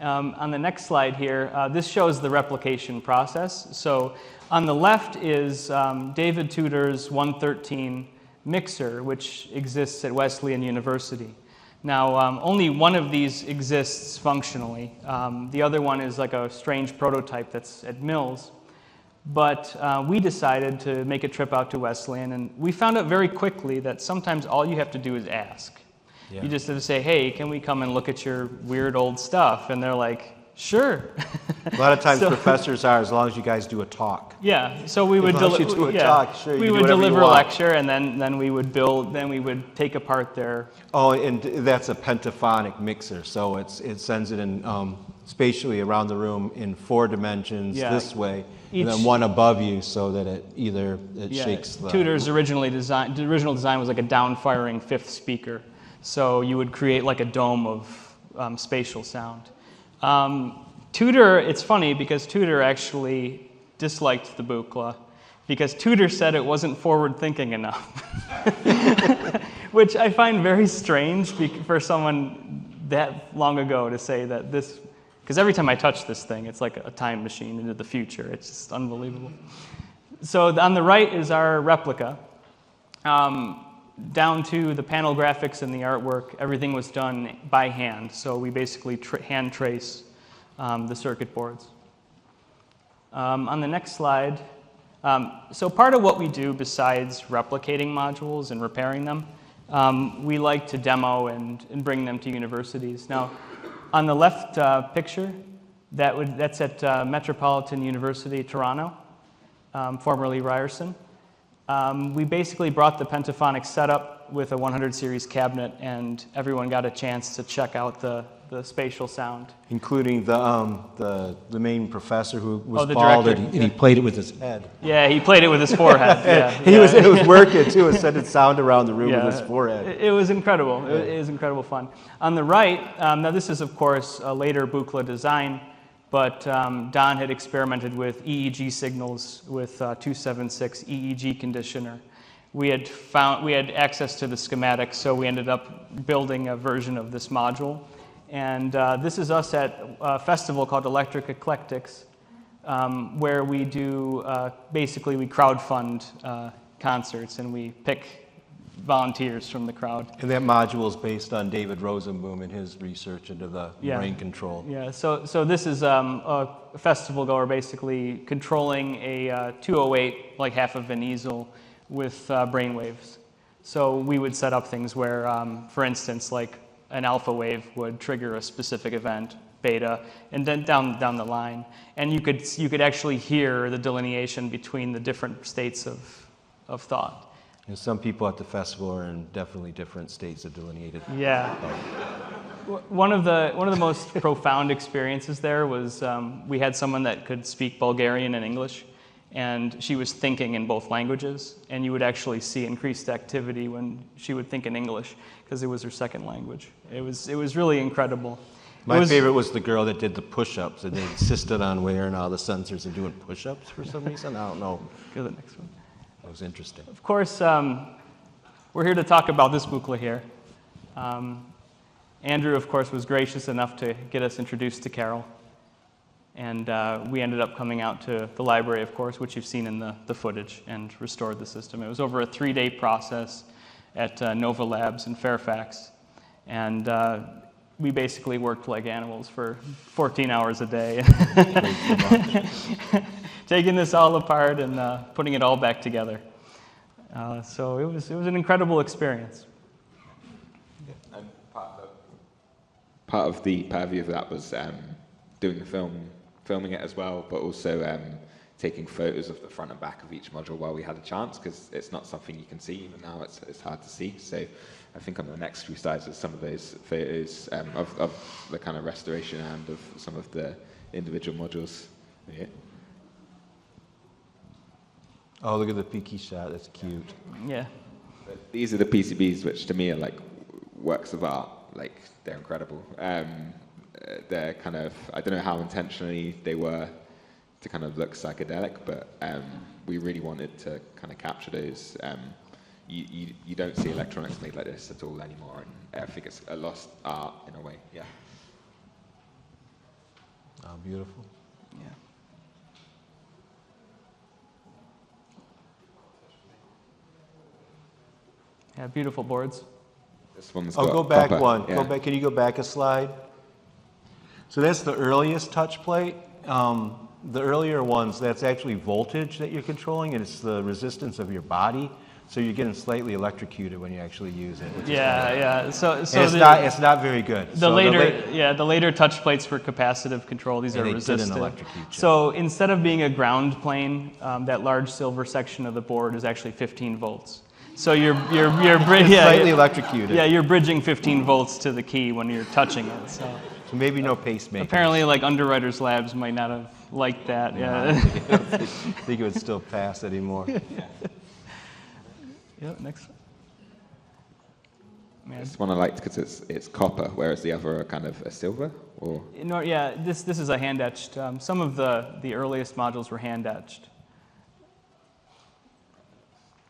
Speaker 5: On the next slide here, this shows the replication process. So on the left is David Tudor's 113 mixer, which exists at Wesleyan University. Now, only one of these exists functionally. The other one is like a strange prototype that's at Mills. But we decided to make a trip out to Wesleyan, and we found out very quickly that sometimes all you have to do is ask. Yeah. You just have to say, hey, can we come and look at your weird old stuff? And they're like, sure.
Speaker 4: A lot of times professors are, as long as you guys do a talk.
Speaker 5: Yeah, so we would
Speaker 4: talk, sure,
Speaker 5: we would deliver a lecture, and then we would build, then we would take apart their...
Speaker 4: Oh, and that's a pentaphonic mixer, so it sends it in spatially around the room in 4 dimensions this way, and then one above you so that it shakes the...
Speaker 5: Tudor's original design was like a down-firing 5th speaker, so you would create like a dome of spatial sound. Tudor, it's funny because Tudor actually disliked the Buchla because Tudor said it wasn't forward-thinking enough, which I find very strange for someone that long ago to say that this, because every time I touch this thing, it's like a time machine into the future. It's just unbelievable. So on the right is our replica. Down to the panel graphics and the artwork, everything was done by hand. So we basically hand trace the circuit boards. On the next slide, so part of what we do besides replicating modules and repairing them, we like to demo and bring them to universities. Now, on the left picture, that's at Metropolitan University, Toronto, formerly Ryerson. We basically brought the pentaphonic setup with a 100 series cabinet, and everyone got a chance to check out the spatial sound.
Speaker 4: Including the main professor who was
Speaker 5: the
Speaker 4: bald,
Speaker 5: director.
Speaker 4: and he played it with his head.
Speaker 5: Yeah, he played it with his forehead.
Speaker 4: It was working too. It sending sound around the room with his forehead.
Speaker 5: It was incredible. Yeah. It was incredible fun. On the right, now this is of course a later Buchla design, but Don had experimented with EEG signals with 276 EEG conditioner. we had access to the schematics, so we ended up building a version of this module. And this is us at a festival called Electric Eclectics, where we do, basically we crowdfund concerts, and we pick volunteers from the crowd.
Speaker 4: And that module is based on David Rosenboom and his research into the brain control.
Speaker 5: Yeah, so this is a festival goer basically controlling a 208, like half of an easel, with brainwaves. So we would set up things where, for instance, like an alpha wave would trigger a specific event, beta, and then down the line. And you could actually hear the delineation between the different states of thought.
Speaker 4: And some people at the festival are in definitely different states of delineated.
Speaker 5: Yeah. One of the most profound experiences there was we had someone that could speak Bulgarian and English, and she was thinking in both languages, and you would actually see increased activity when she would think in English because it was her second language. It was really incredible.
Speaker 4: My favorite was the girl that did the push-ups, and they insisted on wearing all the sensors and doing push-ups for some reason. I don't know.
Speaker 5: Go to the next one.
Speaker 4: It was interesting.
Speaker 5: Of course, we're here to talk about this Buchla here. Andrew, of course, was gracious enough to get us introduced to Carol. And we ended up coming out to the library, of course, which you've seen in the footage, and restored the system. It was over a 3-day process at Nova Labs in Fairfax. And we basically worked like animals for 14 hours a day, taking this all apart and putting it all back together. So it was an incredible experience.
Speaker 6: And part of the purview of that was doing the filming it as well, but also taking photos of the front and back of each module while we had a chance, because it's not something you can see even now. It's hard to see. So I think on the next few slides there's some of those photos of the kind of restoration and of some of the individual modules. Yeah.
Speaker 4: Oh, look at the peaky shot. That's cute.
Speaker 5: Yeah.
Speaker 6: But these are the PCBs, which to me are like works of art. Like, they're incredible. They're kind of, I don't know how intentionally they were to kind of look psychedelic, but we really wanted to kind of capture those. You don't see electronics made like this at all anymore, and I think it's a lost art in a way. Yeah.
Speaker 4: Oh, beautiful.
Speaker 5: Yeah. Yeah, beautiful boards.
Speaker 6: This one's
Speaker 4: Oh,
Speaker 6: got
Speaker 4: go back
Speaker 6: copper.
Speaker 4: one.
Speaker 6: Yeah.
Speaker 4: Go back. Can you go back a slide? So that's the earliest touch plate. The earlier ones, that's actually voltage that you're controlling, and it's the resistance of your body. So you're getting slightly electrocuted when you actually use it.
Speaker 5: Yeah. So
Speaker 4: And it's not very good.
Speaker 5: The later touch plates were capacitive control. These are
Speaker 4: they
Speaker 5: resistive.
Speaker 4: didn't electrocute you.
Speaker 5: So instead of being a ground plane, that large silver section of the board is actually 15 volts. So you're
Speaker 4: slightly electrocuted.
Speaker 5: Yeah, you're bridging 15 volts to the key when you're touching it. So
Speaker 4: maybe no pacemaker.
Speaker 5: apparently, like Underwriters Labs might not have liked that. Yeah.
Speaker 4: I think it would still pass anymore.
Speaker 5: Yep. Next. Man.
Speaker 6: This one I liked because it's copper, whereas the other are kind of a silver. Or
Speaker 5: No, yeah, this is a hand etched. Some of the earliest modules were hand etched.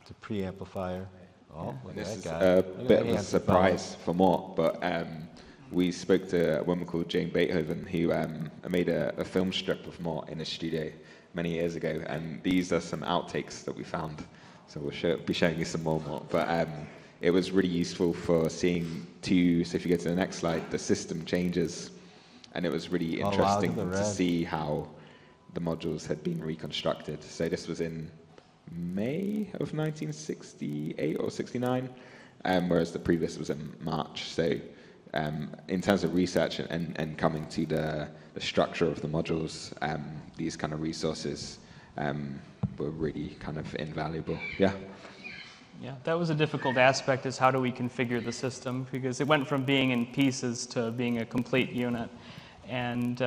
Speaker 4: It's a preamplifier. Oh, look
Speaker 6: this
Speaker 4: at
Speaker 6: is
Speaker 4: that guy.
Speaker 6: a
Speaker 4: Look at
Speaker 6: bit
Speaker 4: that
Speaker 6: of a
Speaker 4: handsome
Speaker 6: surprise for Mort, but we spoke to a woman called Jane Beethoven who made a film strip of Mort in his studio many years ago, and these are some outtakes that we found. So we'll be showing you some more Mort, but it was really useful for seeing so if you go to the next slide, the system changes, and it was really interesting to see how the modules had been reconstructed. So this was in May of 1968 or 69, whereas the previous was in March. So in terms of research and coming to the structure of the modules, these kind of resources were really kind of invaluable. Yeah.
Speaker 5: Yeah, that was a difficult aspect, is how do we configure the system, because it went from being in pieces to being a complete unit. And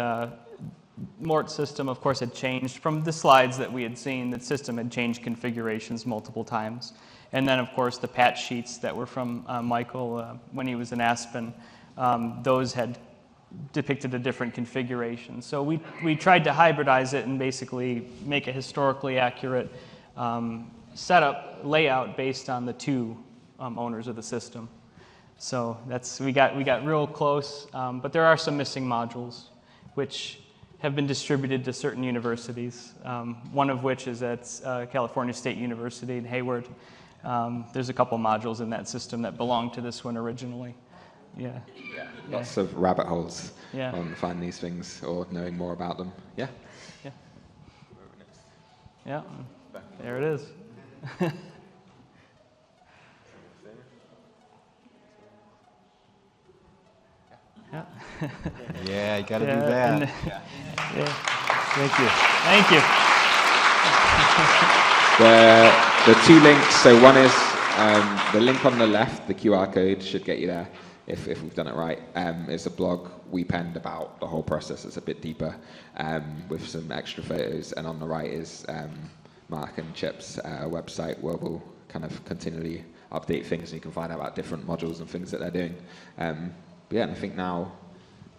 Speaker 5: Mort's system, of course, had changed from the slides that we had seen. The system had changed configurations multiple times. And then, of course, the patch sheets that were from Michael when he was in Aspen, those had depicted a different configuration. So we tried to hybridize it and basically make it historically accurate setup layout based on the two owners of the system. So we got real close, but there are some missing modules, which have been distributed to certain universities. One of which is at California State University in Hayward. There's a couple modules in that system that belonged to this one originally. Yeah.
Speaker 6: Lots of rabbit holes
Speaker 5: Yeah.
Speaker 6: on finding these things or knowing more about them. Yeah.
Speaker 5: Yeah. Yeah. There it is. Yeah.
Speaker 4: Yeah, you got to
Speaker 5: Yeah,
Speaker 4: do that.
Speaker 5: and- yeah.
Speaker 4: Thank you.
Speaker 5: Thank you.
Speaker 6: The two links, so one is the link on the left, the QR code should get you there if we've done it right. It's a blog we penned about the whole process. It's a bit deeper with some extra photos, and on the right is Mark and Chip's website where we'll kind of continually update things and you can find out about different modules and things that they're doing. But yeah, and I think now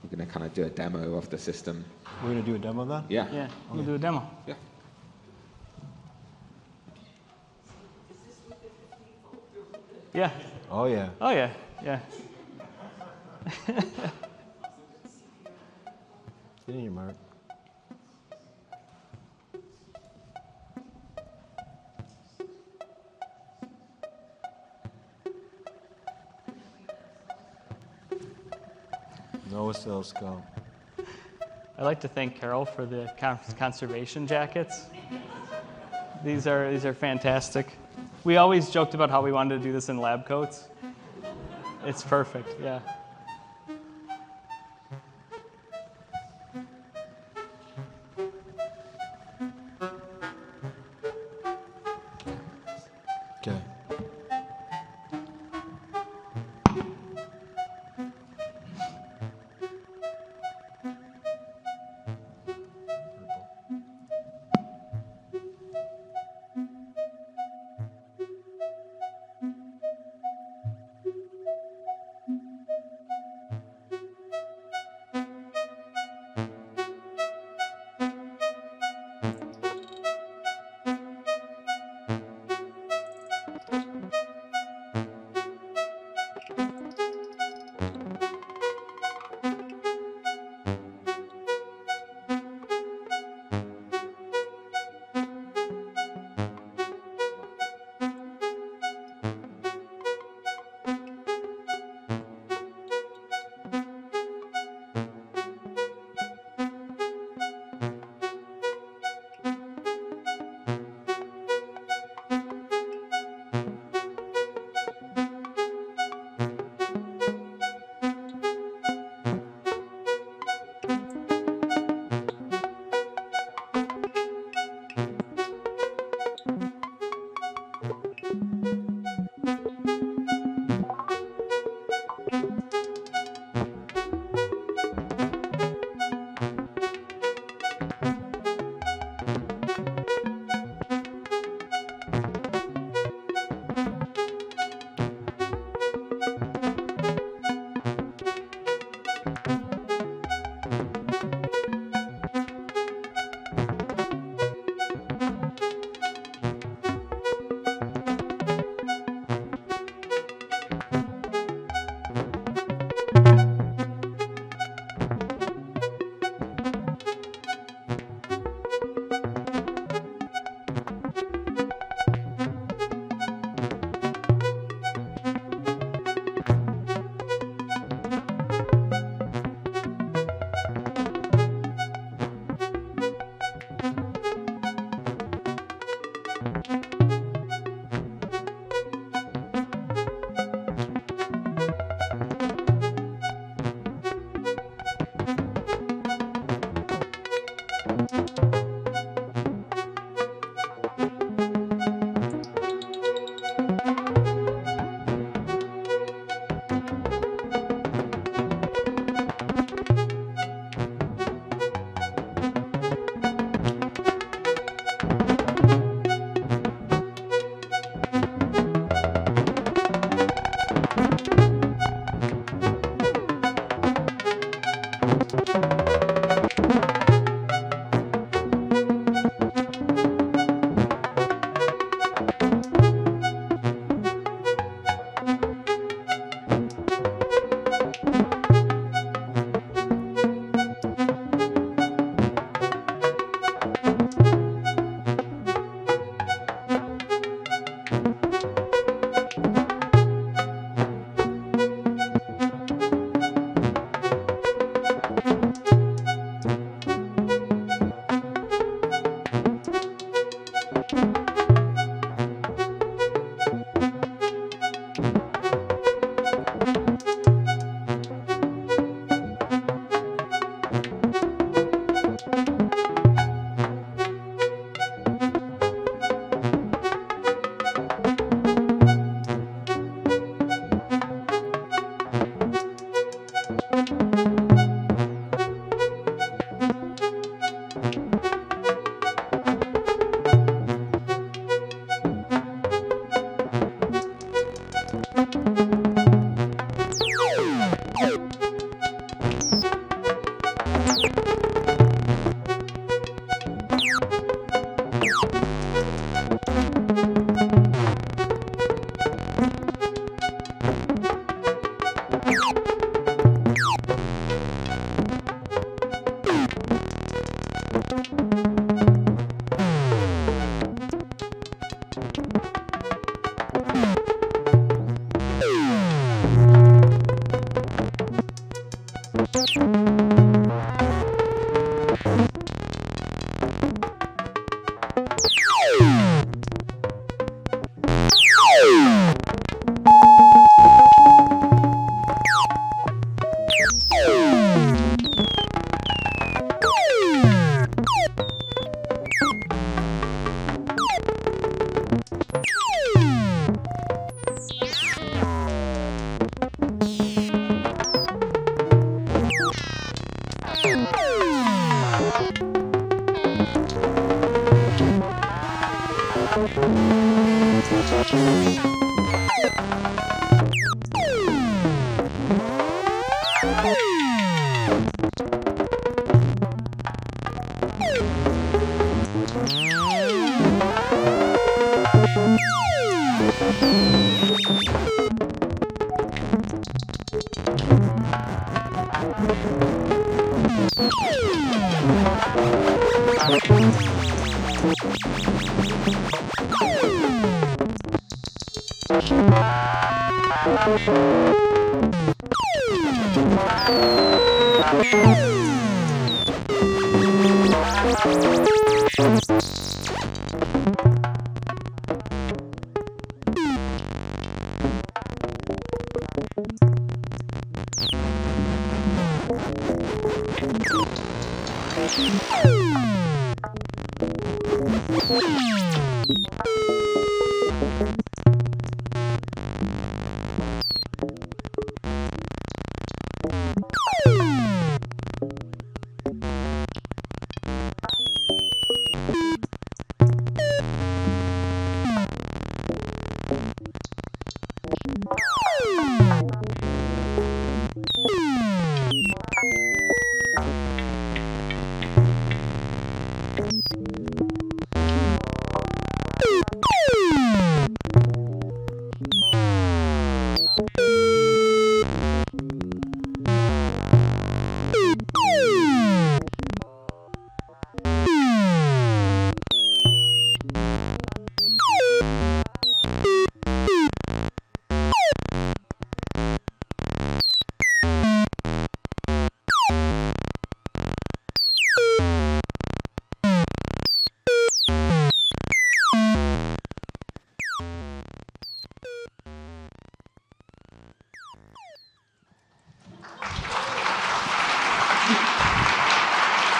Speaker 6: we're going to kind of do a demo of the system.
Speaker 4: We're going to do a demo then?
Speaker 6: Yeah.
Speaker 5: Yeah, we'll do a demo.
Speaker 6: Yeah.
Speaker 5: Yeah.
Speaker 4: Oh, yeah.
Speaker 5: Oh, yeah. Yeah.
Speaker 4: Get in here, Mark. No oscilloscope.
Speaker 5: I'd like to thank Carol for the conservation jackets. These are fantastic. We always joked about how we wanted to do this in lab coats. It's perfect, yeah.
Speaker 4: Okay.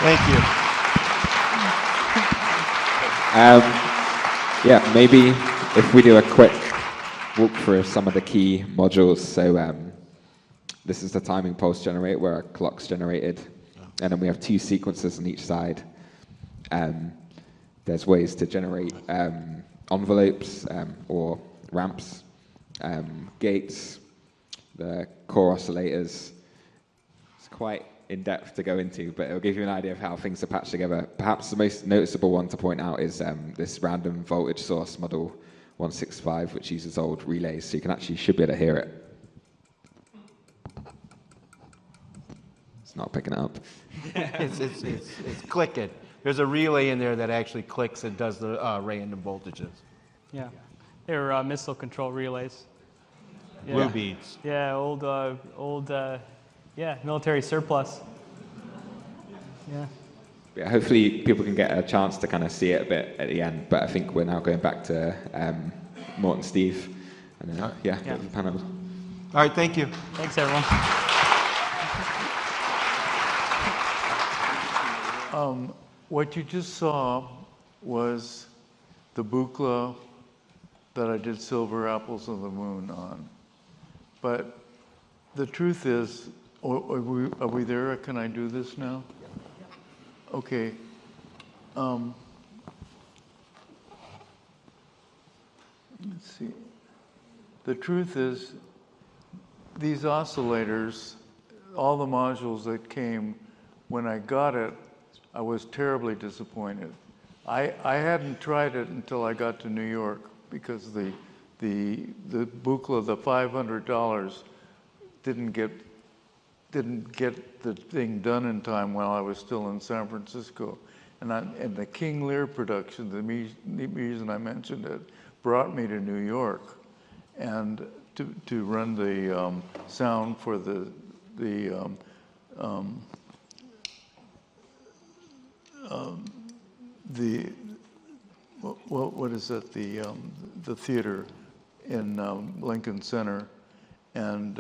Speaker 3: Thank you.
Speaker 6: Yeah, maybe if we do a quick walk through some of the key modules. So this is the timing pulse generator where a clock's generated, and then we have two sequencers on each side. There's ways to generate envelopes or ramps, gates, the core oscillators. It's quite in-depth to go into, but it'll give you an idea of how things are patched together. Perhaps the most noticeable one to point out is this random voltage source model 165, which uses old relays, so you should be able to hear it. It's not picking it up.
Speaker 4: It's clicking. There's a relay in there that actually clicks and does the random voltages.
Speaker 5: Yeah, they're missile control relays. Yeah.
Speaker 4: Blue beads.
Speaker 5: Yeah, military surplus. Yeah.
Speaker 6: Yeah, hopefully people can get a chance to kind of see it a bit at the end, but I think we're now going back to Morton, Steve, and then, the panel.
Speaker 4: All right, thank you.
Speaker 5: Thanks, everyone.
Speaker 3: What you just saw was the Buchla that I did Silver Apples of the Moon on. But the truth is, are we there? Can I do this now? Okay. Let's see. The truth is, these oscillators, all the modules that came, when I got it, I was terribly disappointed. I hadn't tried it until I got to New York because the Buchla, the $500, didn't get the thing done in time while I was still in San Francisco. And the King Lear production, the reason I mentioned it, brought me to New York and to run the sound for the the what is it, the theater in Lincoln Center, and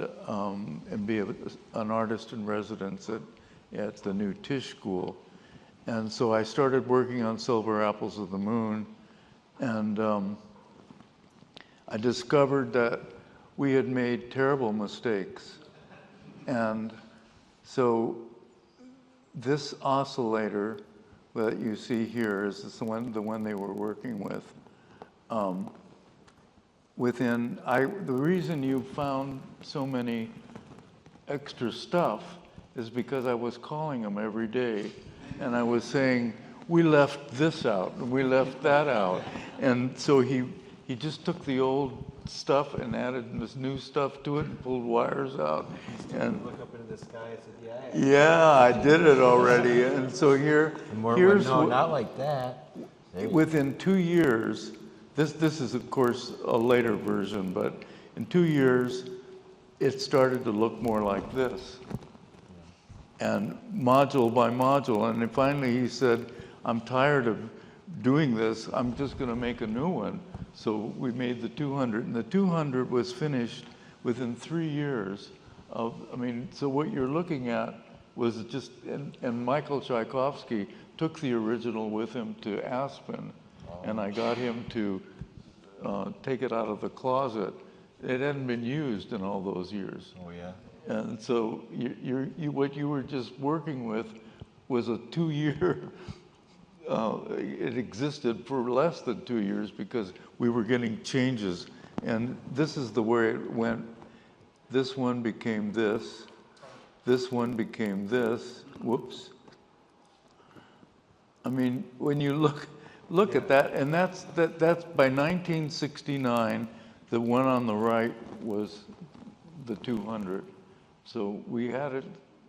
Speaker 3: be an artist in residence at the new Tisch School. And so I started working on Silver Apples of the Moon, and I discovered that we had made terrible mistakes. And so this oscillator that you see here is the one they were working with. The reason you found so many extra stuff is because I was calling them every day, and I was saying, we left this out, and we left that out. And so he just took the old stuff and added this new stuff to it and pulled wires out. And
Speaker 4: Look up into the sky and said,
Speaker 3: yeah, I did it already. And so here's
Speaker 4: no, not like that.
Speaker 3: within 2 years, this is of course a later version, but in 2 years, it started to look more like this. And module by module, and then finally he said, I'm tired of doing this, I'm just gonna make a new one. So we made the 200, and the 200 was finished within 3 years so what you're looking at was just, and Michael Tchaikovsky took the original with him to Aspen, and I got him to take it out of the closet. It hadn't been used in all those years.
Speaker 4: Oh, yeah.
Speaker 3: And so what you were just working with was a 2-year, it existed for less than 2 years because we were getting changes. And this is the way it went. This one became this. This one became this. Whoops. I mean, when you look at that, and that's by 1969, the one on the right was the 200. So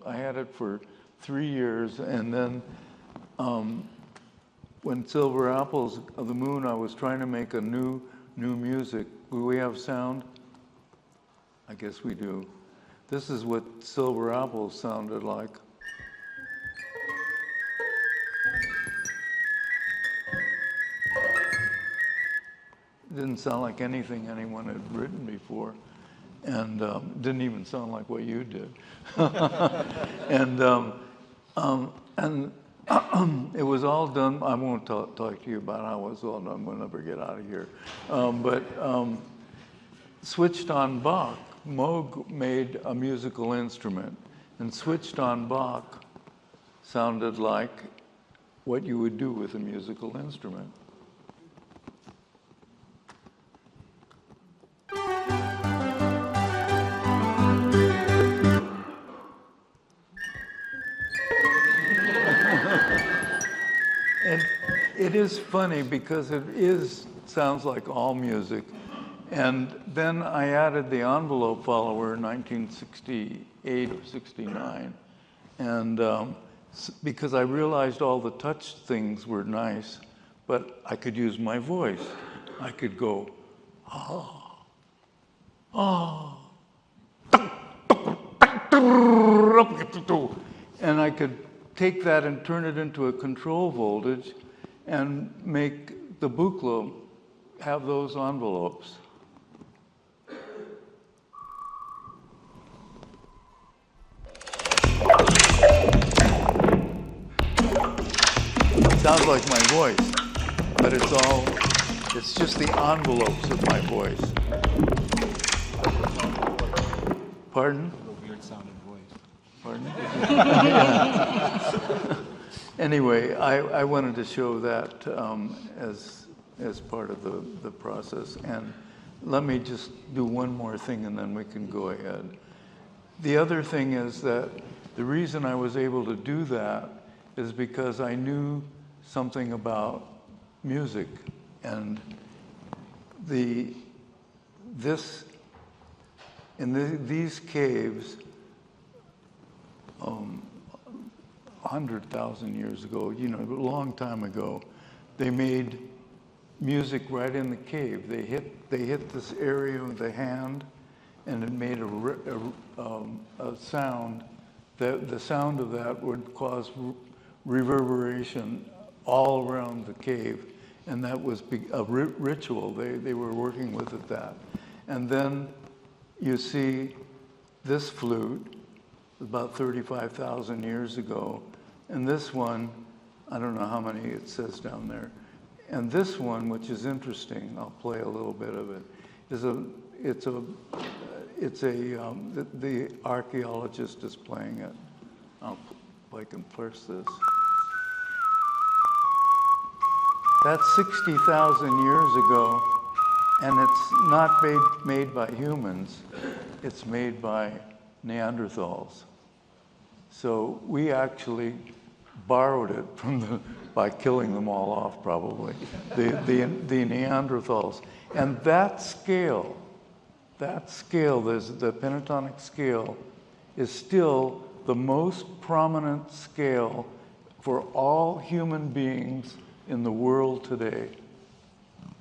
Speaker 3: I had it for 3 years, and then when Silver Apples of the Moon, I was trying to make a new music. Do we have sound? I guess we do. This is what Silver Apples sounded like. It didn't sound like anything anyone had written before, and didn't even sound like what you did. And it was all done. I won't talk to you about how it was all done. We'll never get out of here. But switched on Bach, Moog made a musical instrument, and switched on Bach sounded like what you would do with a musical instrument. It is funny because sounds like all music. And then I added the envelope follower in 1968 or 69. And because I realized all the touch things were nice, but I could use my voice. I could go, and I could take that and turn it into a control voltage and make the Buchla have those envelopes. It sounds like my voice, but it's just the envelopes of my voice. Pardon?
Speaker 4: A weird sounding voice.
Speaker 3: Pardon? Anyway, I wanted to show that as part of the process. And let me just do one more thing and then we can go ahead. The other thing is that the reason I was able to do that is because I knew something about music. And these caves, 100,000 years ago, a long time ago, they made music right in the cave. They hit this area with the hand, and it made a sound the sound of that would cause reverberation all around the cave, and that was a ritual. They were working with it that. And then you see this flute about 35,000 years ago, and this one, I don't know how many it says down there, and this one, which is interesting, I'll play a little bit of it, the archaeologist is playing it. If I can press this. That's 60,000 years ago, and it's not made by humans, it's made by Neanderthals. So we actually borrowed it from by killing them all off, probably, the Neanderthals. And that scale, the pentatonic scale, is still the most prominent scale for all human beings in the world today.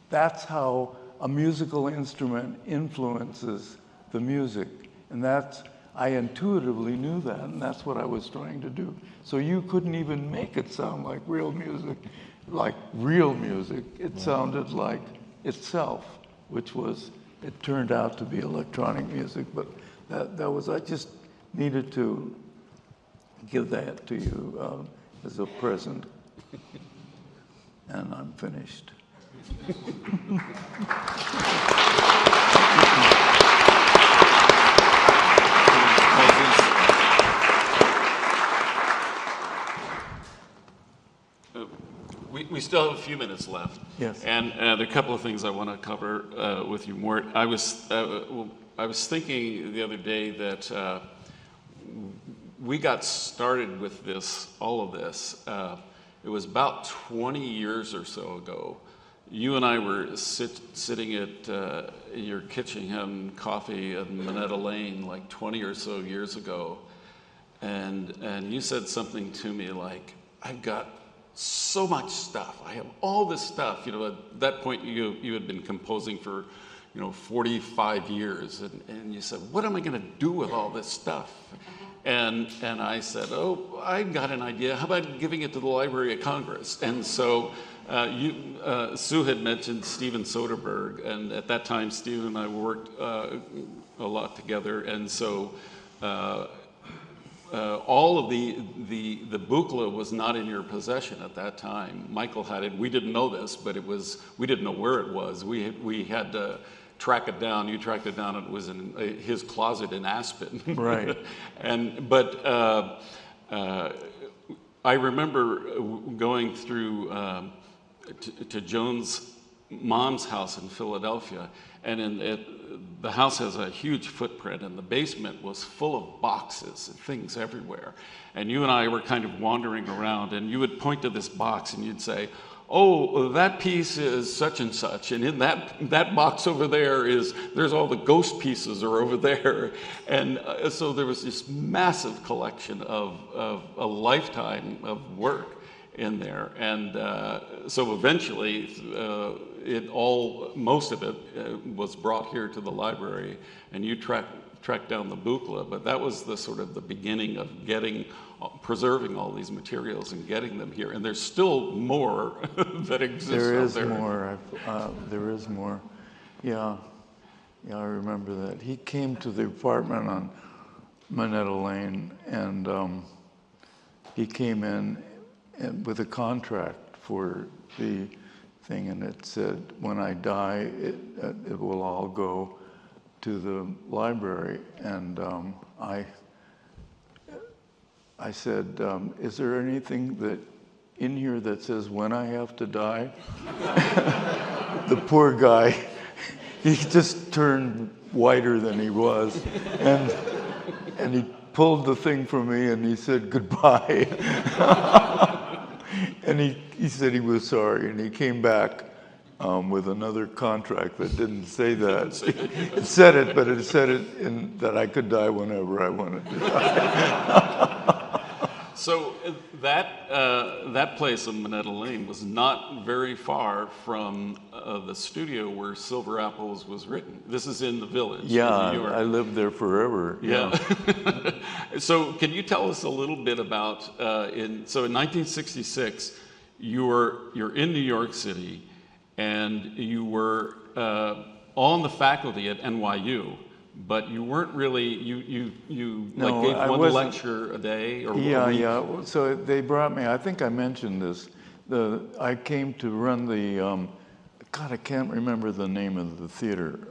Speaker 3: That's how a musical instrument influences the music. And I intuitively knew that, and that's what I was trying to do. So you couldn't even make it sound like real music. It sounded like itself, it turned out to be electronic music, but I just needed to give that to you as a present. And I'm finished.
Speaker 2: We still have a few minutes left.
Speaker 3: Yes.
Speaker 2: And there are a couple of things I want to cover with you, Mort. I was thinking the other day that we got started with all of this. It was about 20 years or so ago. You and I were sitting at your Kitchingham Coffee in Minetta Lane like 20 or so years ago, and you said something to me like, "I've got so much stuff. I have all this stuff." At that point you had been composing for 45 years, and you said, "What am I going to do with all this stuff?" And I said, "Oh, I've got an idea. How about giving it to the Library of Congress?" And so Sue had mentioned Steven Soderbergh, and at that time Steven and I worked a lot together, and so all of the Buchla was not in your possession at that time. Michael had it. We didn't know this, but we didn't know where it was. We had to track it down. You tracked it down. It was in his closet in Aspen.
Speaker 3: Right.
Speaker 2: But I remember going through to Joan's mom's house in Philadelphia, and the house has a huge footprint, and the basement was full of boxes and things everywhere. And you and I were kind of wandering around, and you would point to this box and you'd say, "Oh, that piece is such and such, and in that box over there's all the ghost pieces are over there." And so there was this massive collection of a lifetime of work in there. And so eventually most of it was brought here to the library, and you tracked down the Buchla, but that was the sort of the beginning of preserving all these materials and getting them here. And there's still more that exists out there.
Speaker 3: There is more. Yeah, I remember that. He came to the apartment on Minetta Lane, and he came in with a contract for the thing, and it said, "When I die, it will all go to the library." And I said, "Is there anything in here that says when I have to die?" The poor guy, he just turned whiter than he was, and he pulled the thing from me and he said goodbye. And he said he was sorry, and he came back with another contract that didn't say that. It said it, but it said it that I could die whenever I wanted to die.
Speaker 2: So that place on Minetta Lane was not very far from of the studio where Silver Apples was written. This is in the Village
Speaker 3: Yeah,
Speaker 2: in New York.
Speaker 3: I lived there forever.
Speaker 2: Yeah. So can you tell us a little bit about, in 1966, you're in New York City, and you were on the faculty at NYU, but you weren't really, you
Speaker 3: No,
Speaker 2: like gave
Speaker 3: I
Speaker 2: one
Speaker 3: wasn't.
Speaker 2: lecture a day or a
Speaker 3: Yeah,
Speaker 2: week?
Speaker 3: yeah. So they brought me, I think I mentioned this, I came to run the, God, I can't remember the name of the theater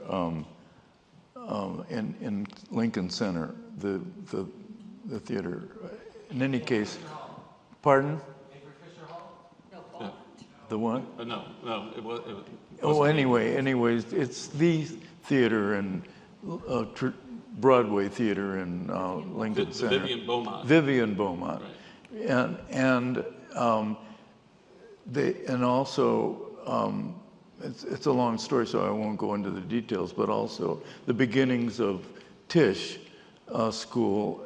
Speaker 3: in Lincoln Center, the theater. In any case, pardon?
Speaker 2: Yeah.
Speaker 3: The what?
Speaker 2: No, it was.
Speaker 3: Oh, anyways, it's the theater and Broadway theater in Lincoln Center.
Speaker 2: Vivian Beaumont.
Speaker 3: Vivian Beaumont.
Speaker 2: Right.
Speaker 3: And also it's a long story, so I won't go into the details. But also the beginnings of Tisch School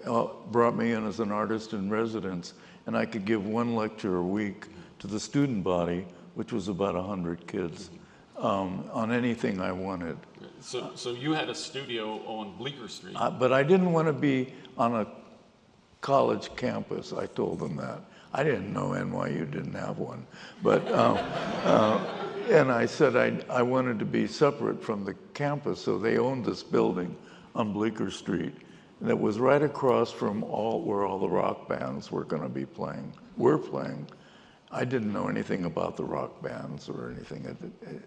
Speaker 3: brought me in as an artist in residence, and I could give one lecture a week to the student body, which was about 100 kids, on anything I wanted.
Speaker 2: So you had a studio on Bleecker Street.
Speaker 3: But I didn't want to be on a college campus. I told them that. I didn't know NYU didn't have one. But, and I said I wanted to be separate from the campus, so they owned this building on Bleecker Street that was right across from where all the rock bands were going to be playing. Were playing. I didn't know anything about the rock bands or anything.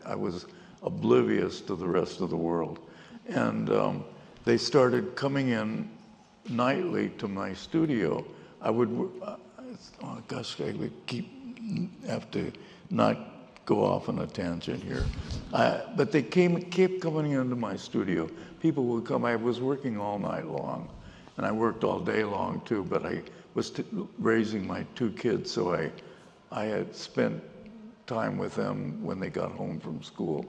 Speaker 3: I was oblivious to the rest of the world. And they started coming in nightly to my studio. I would, oh gosh, I would have to not go off on a tangent here. But they kept coming into my studio. People would come. I was working all night long, and I worked all day long too, but I was raising my 2 kids, so I had spent time with them when they got home from school,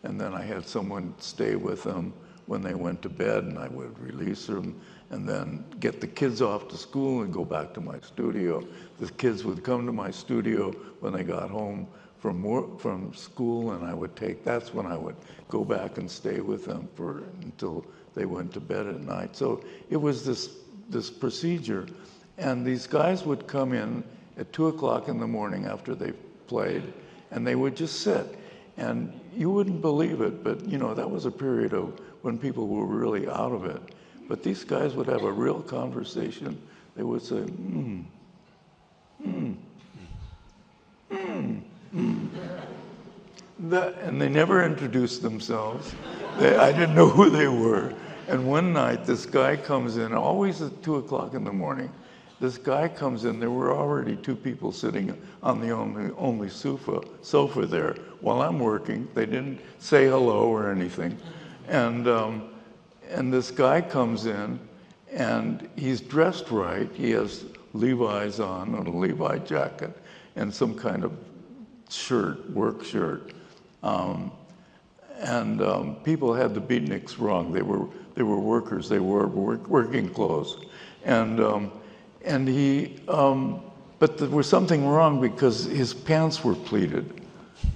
Speaker 3: and then I had someone stay with them when they went to bed, and I would release them and then get the kids off to school and go back to my studio. The kids would come to my studio when they got home from school, and that's when I would go back and stay with them until they went to bed at night. So it was this procedure, and these guys would come in at 2 o'clock in the morning after they played, and they would just sit. And you wouldn't believe it, but that was a period of when people were really out of it. But these guys would have a real conversation. They would say, and they never introduced themselves. I didn't know who they were. And one night, this guy comes in, always at 2 o'clock in the morning. This guy comes in, there were already 2 people sitting on the only sofa there while I'm working. They didn't say hello or anything. And this guy comes in, and he's dressed right. He has Levi's on and a Levi jacket and some kind of work shirt. People had the beatniks wrong. They were workers. They wore working clothes. But there was something wrong because his pants were pleated.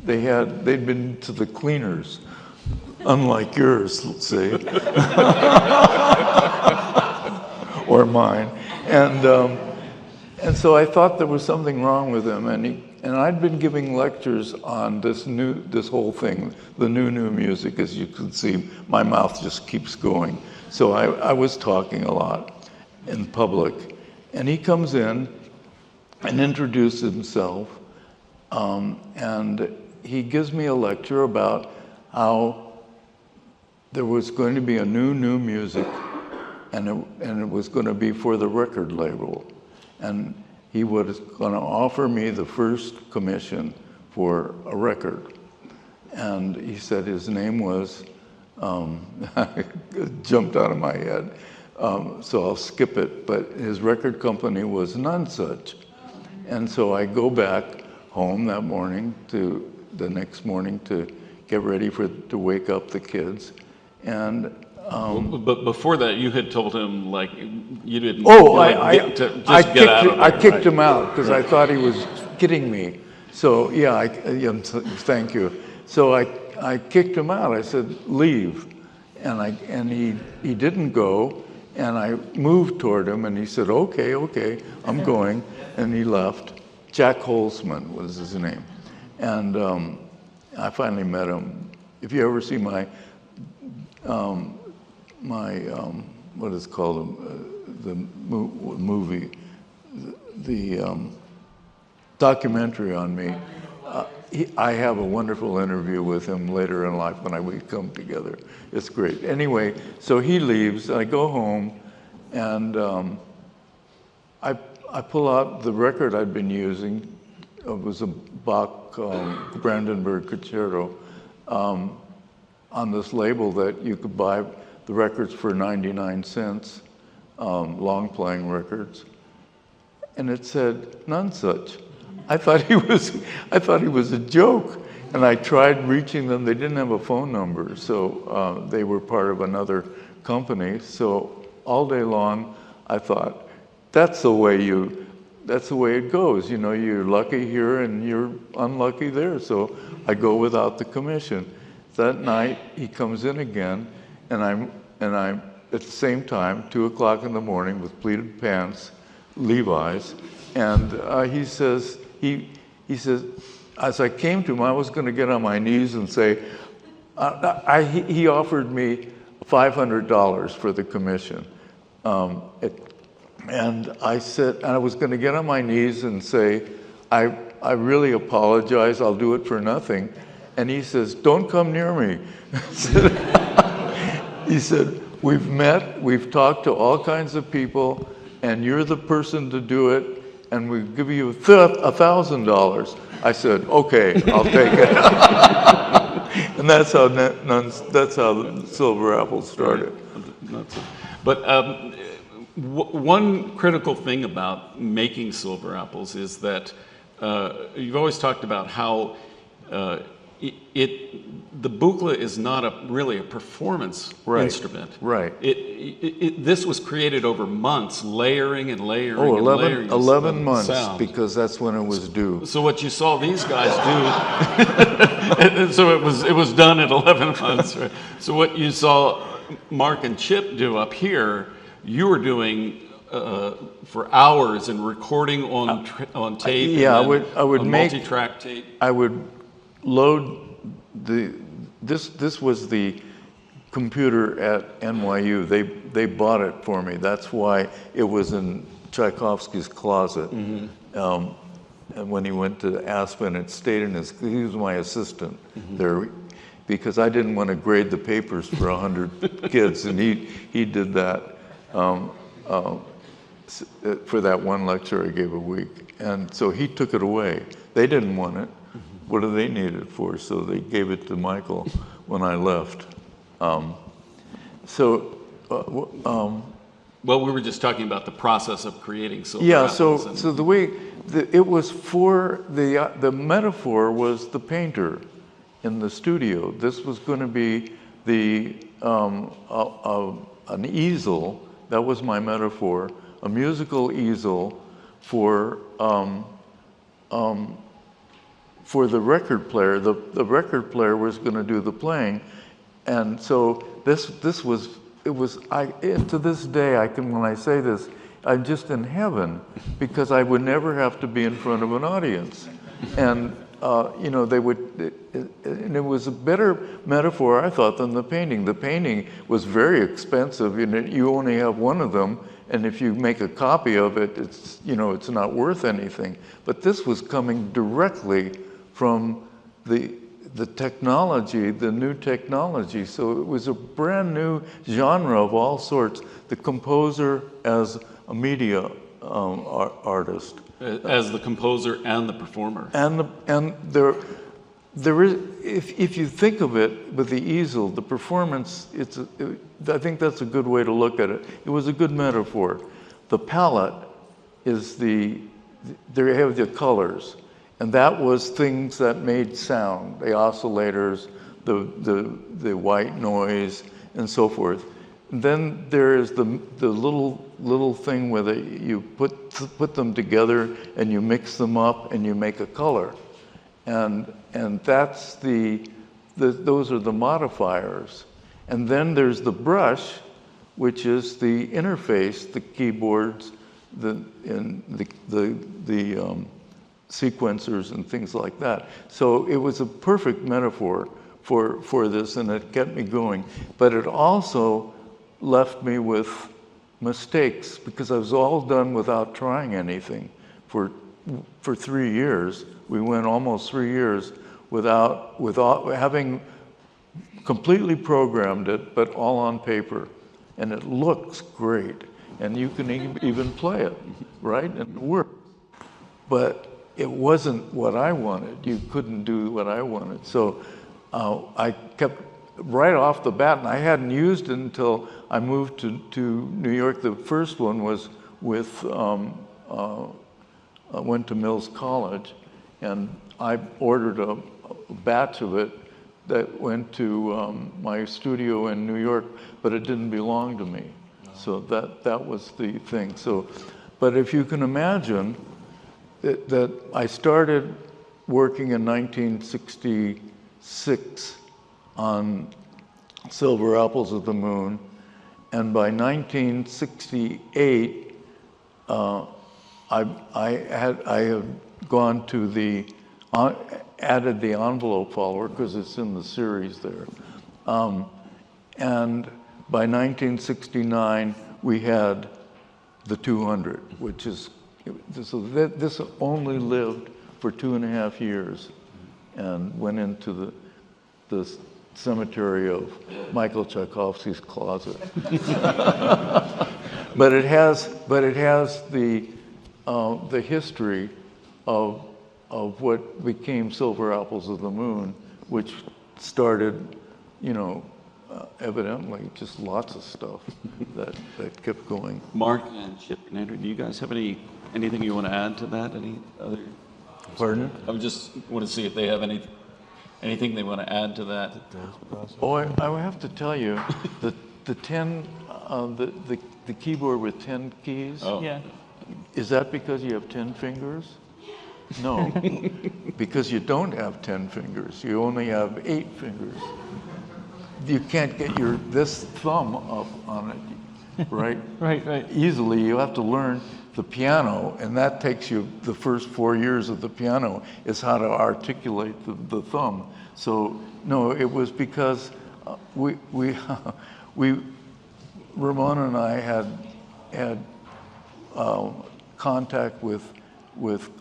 Speaker 3: They'd been to the cleaners, unlike yours, let's say, or mine. And so I thought there was something wrong with him, and I'd been giving lectures on this whole thing, the new music. As you can see, my mouth just keeps going. So I was talking a lot in public. And he comes in and introduces himself, and he gives me a lecture about how there was going to be a new music, and it was going to be for the record label. And he was going to offer me the first commission for a record. And he said his name was, it jumped out of my head. So I'll skip it, but his record company was None Such. And so I go back home the next morning to get ready to wake up the kids. And
Speaker 2: but before that, you had told him you didn't.
Speaker 3: Oh,
Speaker 2: I
Speaker 3: kicked him out because I thought he was kidding me. So yeah, thank you. So I kicked him out. I said, leave. And he didn't go, and I moved toward him, and he said, okay, I'm going, and he left. Jack Holzman was his name. And I finally met him. If you ever see my what is called the movie, the documentary on me, I have a wonderful interview with him later in life when we come together. It's great. Anyway, so he leaves. I go home, and I pull out the record I'd been using. It was a Bach Brandenburg Concerto on this label that you could buy the records for 99 cents, long-playing records, and it said none such. I thought he was a joke, and I tried reaching them. They didn't have a phone number, so they were part of another company. So all day long, I thought, that's the way it goes. You know, you're lucky here and you're unlucky there. So I go without the commission. That night, he comes in again, and I'm at the same time, 2 o'clock in the morning, with pleated pants, Levi's, and he says, as I came to him, I was going to get on my knees and say, he offered me $500 for the commission, and I said, I was going to get on my knees and say, I really apologize, I'll do it for nothing. And he says, don't come near me. He said, we've met, we've talked to all kinds of people, and you're the person to do it, and we give you $1,000. I said, okay, I'll take it. And that's how the Silver Apple started.
Speaker 2: But one critical thing about making Silver Apples is that you've always talked about how the Buchla is not really a performance instrument.
Speaker 3: Right.
Speaker 2: This was created over months, layering and layering
Speaker 3: and 11,
Speaker 2: layering
Speaker 3: 11 months,
Speaker 2: sound.
Speaker 3: Because that's when it was due.
Speaker 2: So what you saw these guys do, so it was done at 11 months. Right? So what you saw Mark and Chip do up here, you were doing for hours and recording on tape.
Speaker 3: Yeah,
Speaker 2: and
Speaker 3: I would make
Speaker 2: multi-track tape.
Speaker 3: I would load this was the computer at NYU. They bought it for me. That's why it was in Tchaikovsky's closet. And when he went to Aspen, it stayed in he was my assistant there, because I didn't want to grade the papers for 100 kids, and he did that for that one lecture I gave a week. And so he took it away. They didn't want it. What do they need it for? So they gave it to Michael when I left.
Speaker 2: Well, we were just talking about the process of creating Silver
Speaker 3: Apples.
Speaker 2: Apples.
Speaker 3: So the way it was for the metaphor was the painter in the studio. This was going to be an easel. That was my metaphor. A musical easel for the record player. The record player was going to do the playing, and so this was to this day when I say this, I'm just in heaven, because I would never have to be in front of an audience, and they would, and it was a better metaphor, I thought, than the painting. The painting was very expensive. You only have one of them, and if you make a copy of it, it's not worth anything. But this was coming directly from the technology, the new technology. So it was a brand new genre of all sorts. The composer as a media artist.
Speaker 2: As the composer and the performer.
Speaker 3: And there is, if you think of it with the easel, the performance, I think that's a good way to look at it. It was a good metaphor. The palette is there you have the colors. And that was things that made sound, the oscillators, the white noise, and so forth. And then there is the little thing where you put them together and you mix them up and you make a color, and that's the those are the modifiers. And then there's the brush, which is the interface, the keyboards, the sequencers and things like that. So it was a perfect metaphor for this, and it kept me going. But it also left me with mistakes, because I was all done without trying anything for 3 years. We went almost 3 years without having completely programmed it, but all on paper. And it looks great. And you can even play it, right? And it works. But it wasn't what I wanted. You couldn't do what I wanted. So I kept right off the bat, and I hadn't used it until I moved to New York. The first one was with, I went to Mills College, and I ordered a batch of it that went to my studio in New York, but it didn't belong to me. So that was the thing. So, but if you can imagine that I started working in 1966 on Silver Apples of the Moon, and by 1968, I had gone to the added the envelope follower, because it's in the series there. And by 1969, we had the 200, which is, so this only lived for 2.5 years and went into the cemetery of Michael Tchaikovsky's closet. But it has the history of what became Silver Apples of the Moon, which started, evidently just lots of stuff that kept going.
Speaker 2: Mark and Chip and Andrew, do you guys have anything you want to add to that? Any other?
Speaker 3: Pardon?
Speaker 2: I just want to see if they have anything they want to add to that.
Speaker 3: Oh, I would have to tell you, the keyboard with 10 keys.
Speaker 2: Oh.
Speaker 5: Yeah.
Speaker 3: Is that because you have 10 fingers? No, because you don't have 10 fingers. You only have 8 fingers. You can't get this thumb up on it, right?
Speaker 5: Right.
Speaker 3: Easily. You have to learn the piano, and that takes you the first 4 years of the piano is how to articulate the thumb. So no, it was because Ramon and I had contact with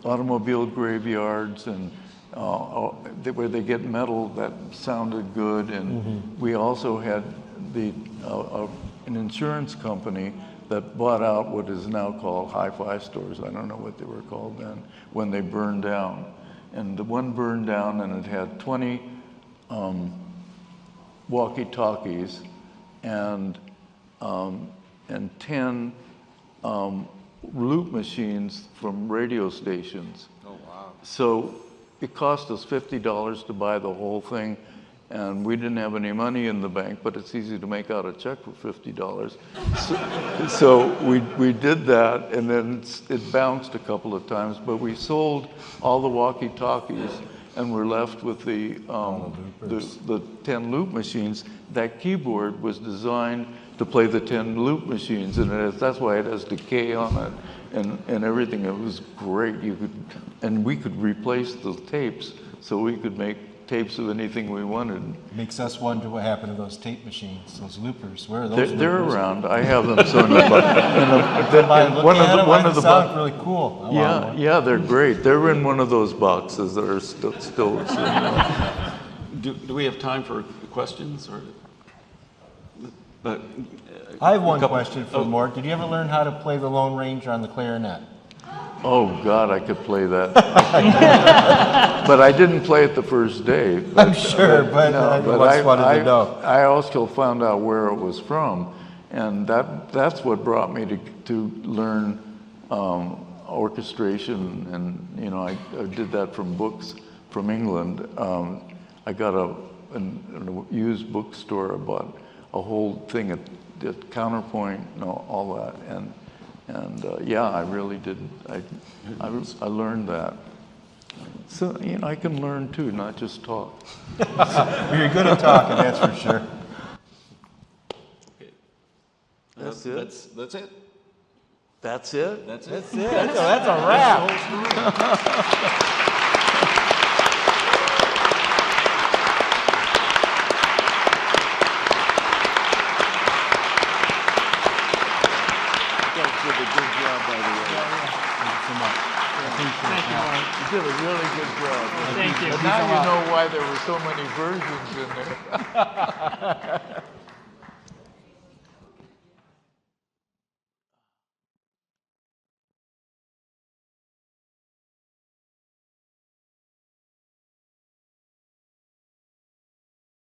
Speaker 3: automobile graveyards and where they get metal that sounded good, and we also had an insurance company that bought out what is now called hi-fi stores. I don't know what they were called then, when they burned down. And the one burned down, and it had 20 walkie-talkies and 10 loop machines from radio stations.
Speaker 4: Oh, wow.
Speaker 3: So it cost us $50 to buy the whole thing, and we didn't have any money in the bank, but it's easy to make out a check for $50. So we did that, and then it bounced a couple of times, but we sold all the walkie-talkies, and we're left with the 10 loop machines. That keyboard was designed to play the 10 loop machines, and that's why it has decay on it and everything. It was great. And we could replace the tapes, so we could make tapes of anything we wanted.
Speaker 4: Makes us wonder what happened to those tape machines, those loopers. Where are those?
Speaker 3: They're
Speaker 4: loopers?
Speaker 3: around. I have them. So one of the
Speaker 4: sound really cool.
Speaker 3: Yeah, they're great. They're in one of those boxes that are still.
Speaker 2: Do we have time for questions or? But
Speaker 4: I have one question for Mort. Did you ever learn how to play the Lone Ranger on the clarinet?
Speaker 3: Oh God, I could play that. But I didn't play it the first day.
Speaker 4: I'm sure, but I just wanted to know.
Speaker 3: I also found out where it was from, and that's what brought me to learn orchestration, and I did that from books from England. I got a used bookstore. I bought a whole thing at Counterpoint, all that, and yeah, I really did. I learned that. So, I can learn too, not just talk.
Speaker 7: You're good at talking, that's for sure.
Speaker 3: That's it?
Speaker 2: That's it.
Speaker 3: That's it?
Speaker 2: That's it.
Speaker 7: That's a wrap.
Speaker 3: You guys did a good job, by the way.
Speaker 5: Thank you, Mark.
Speaker 3: You did a really good job.
Speaker 5: Thank you.
Speaker 3: But now you know why there were so many versions in there.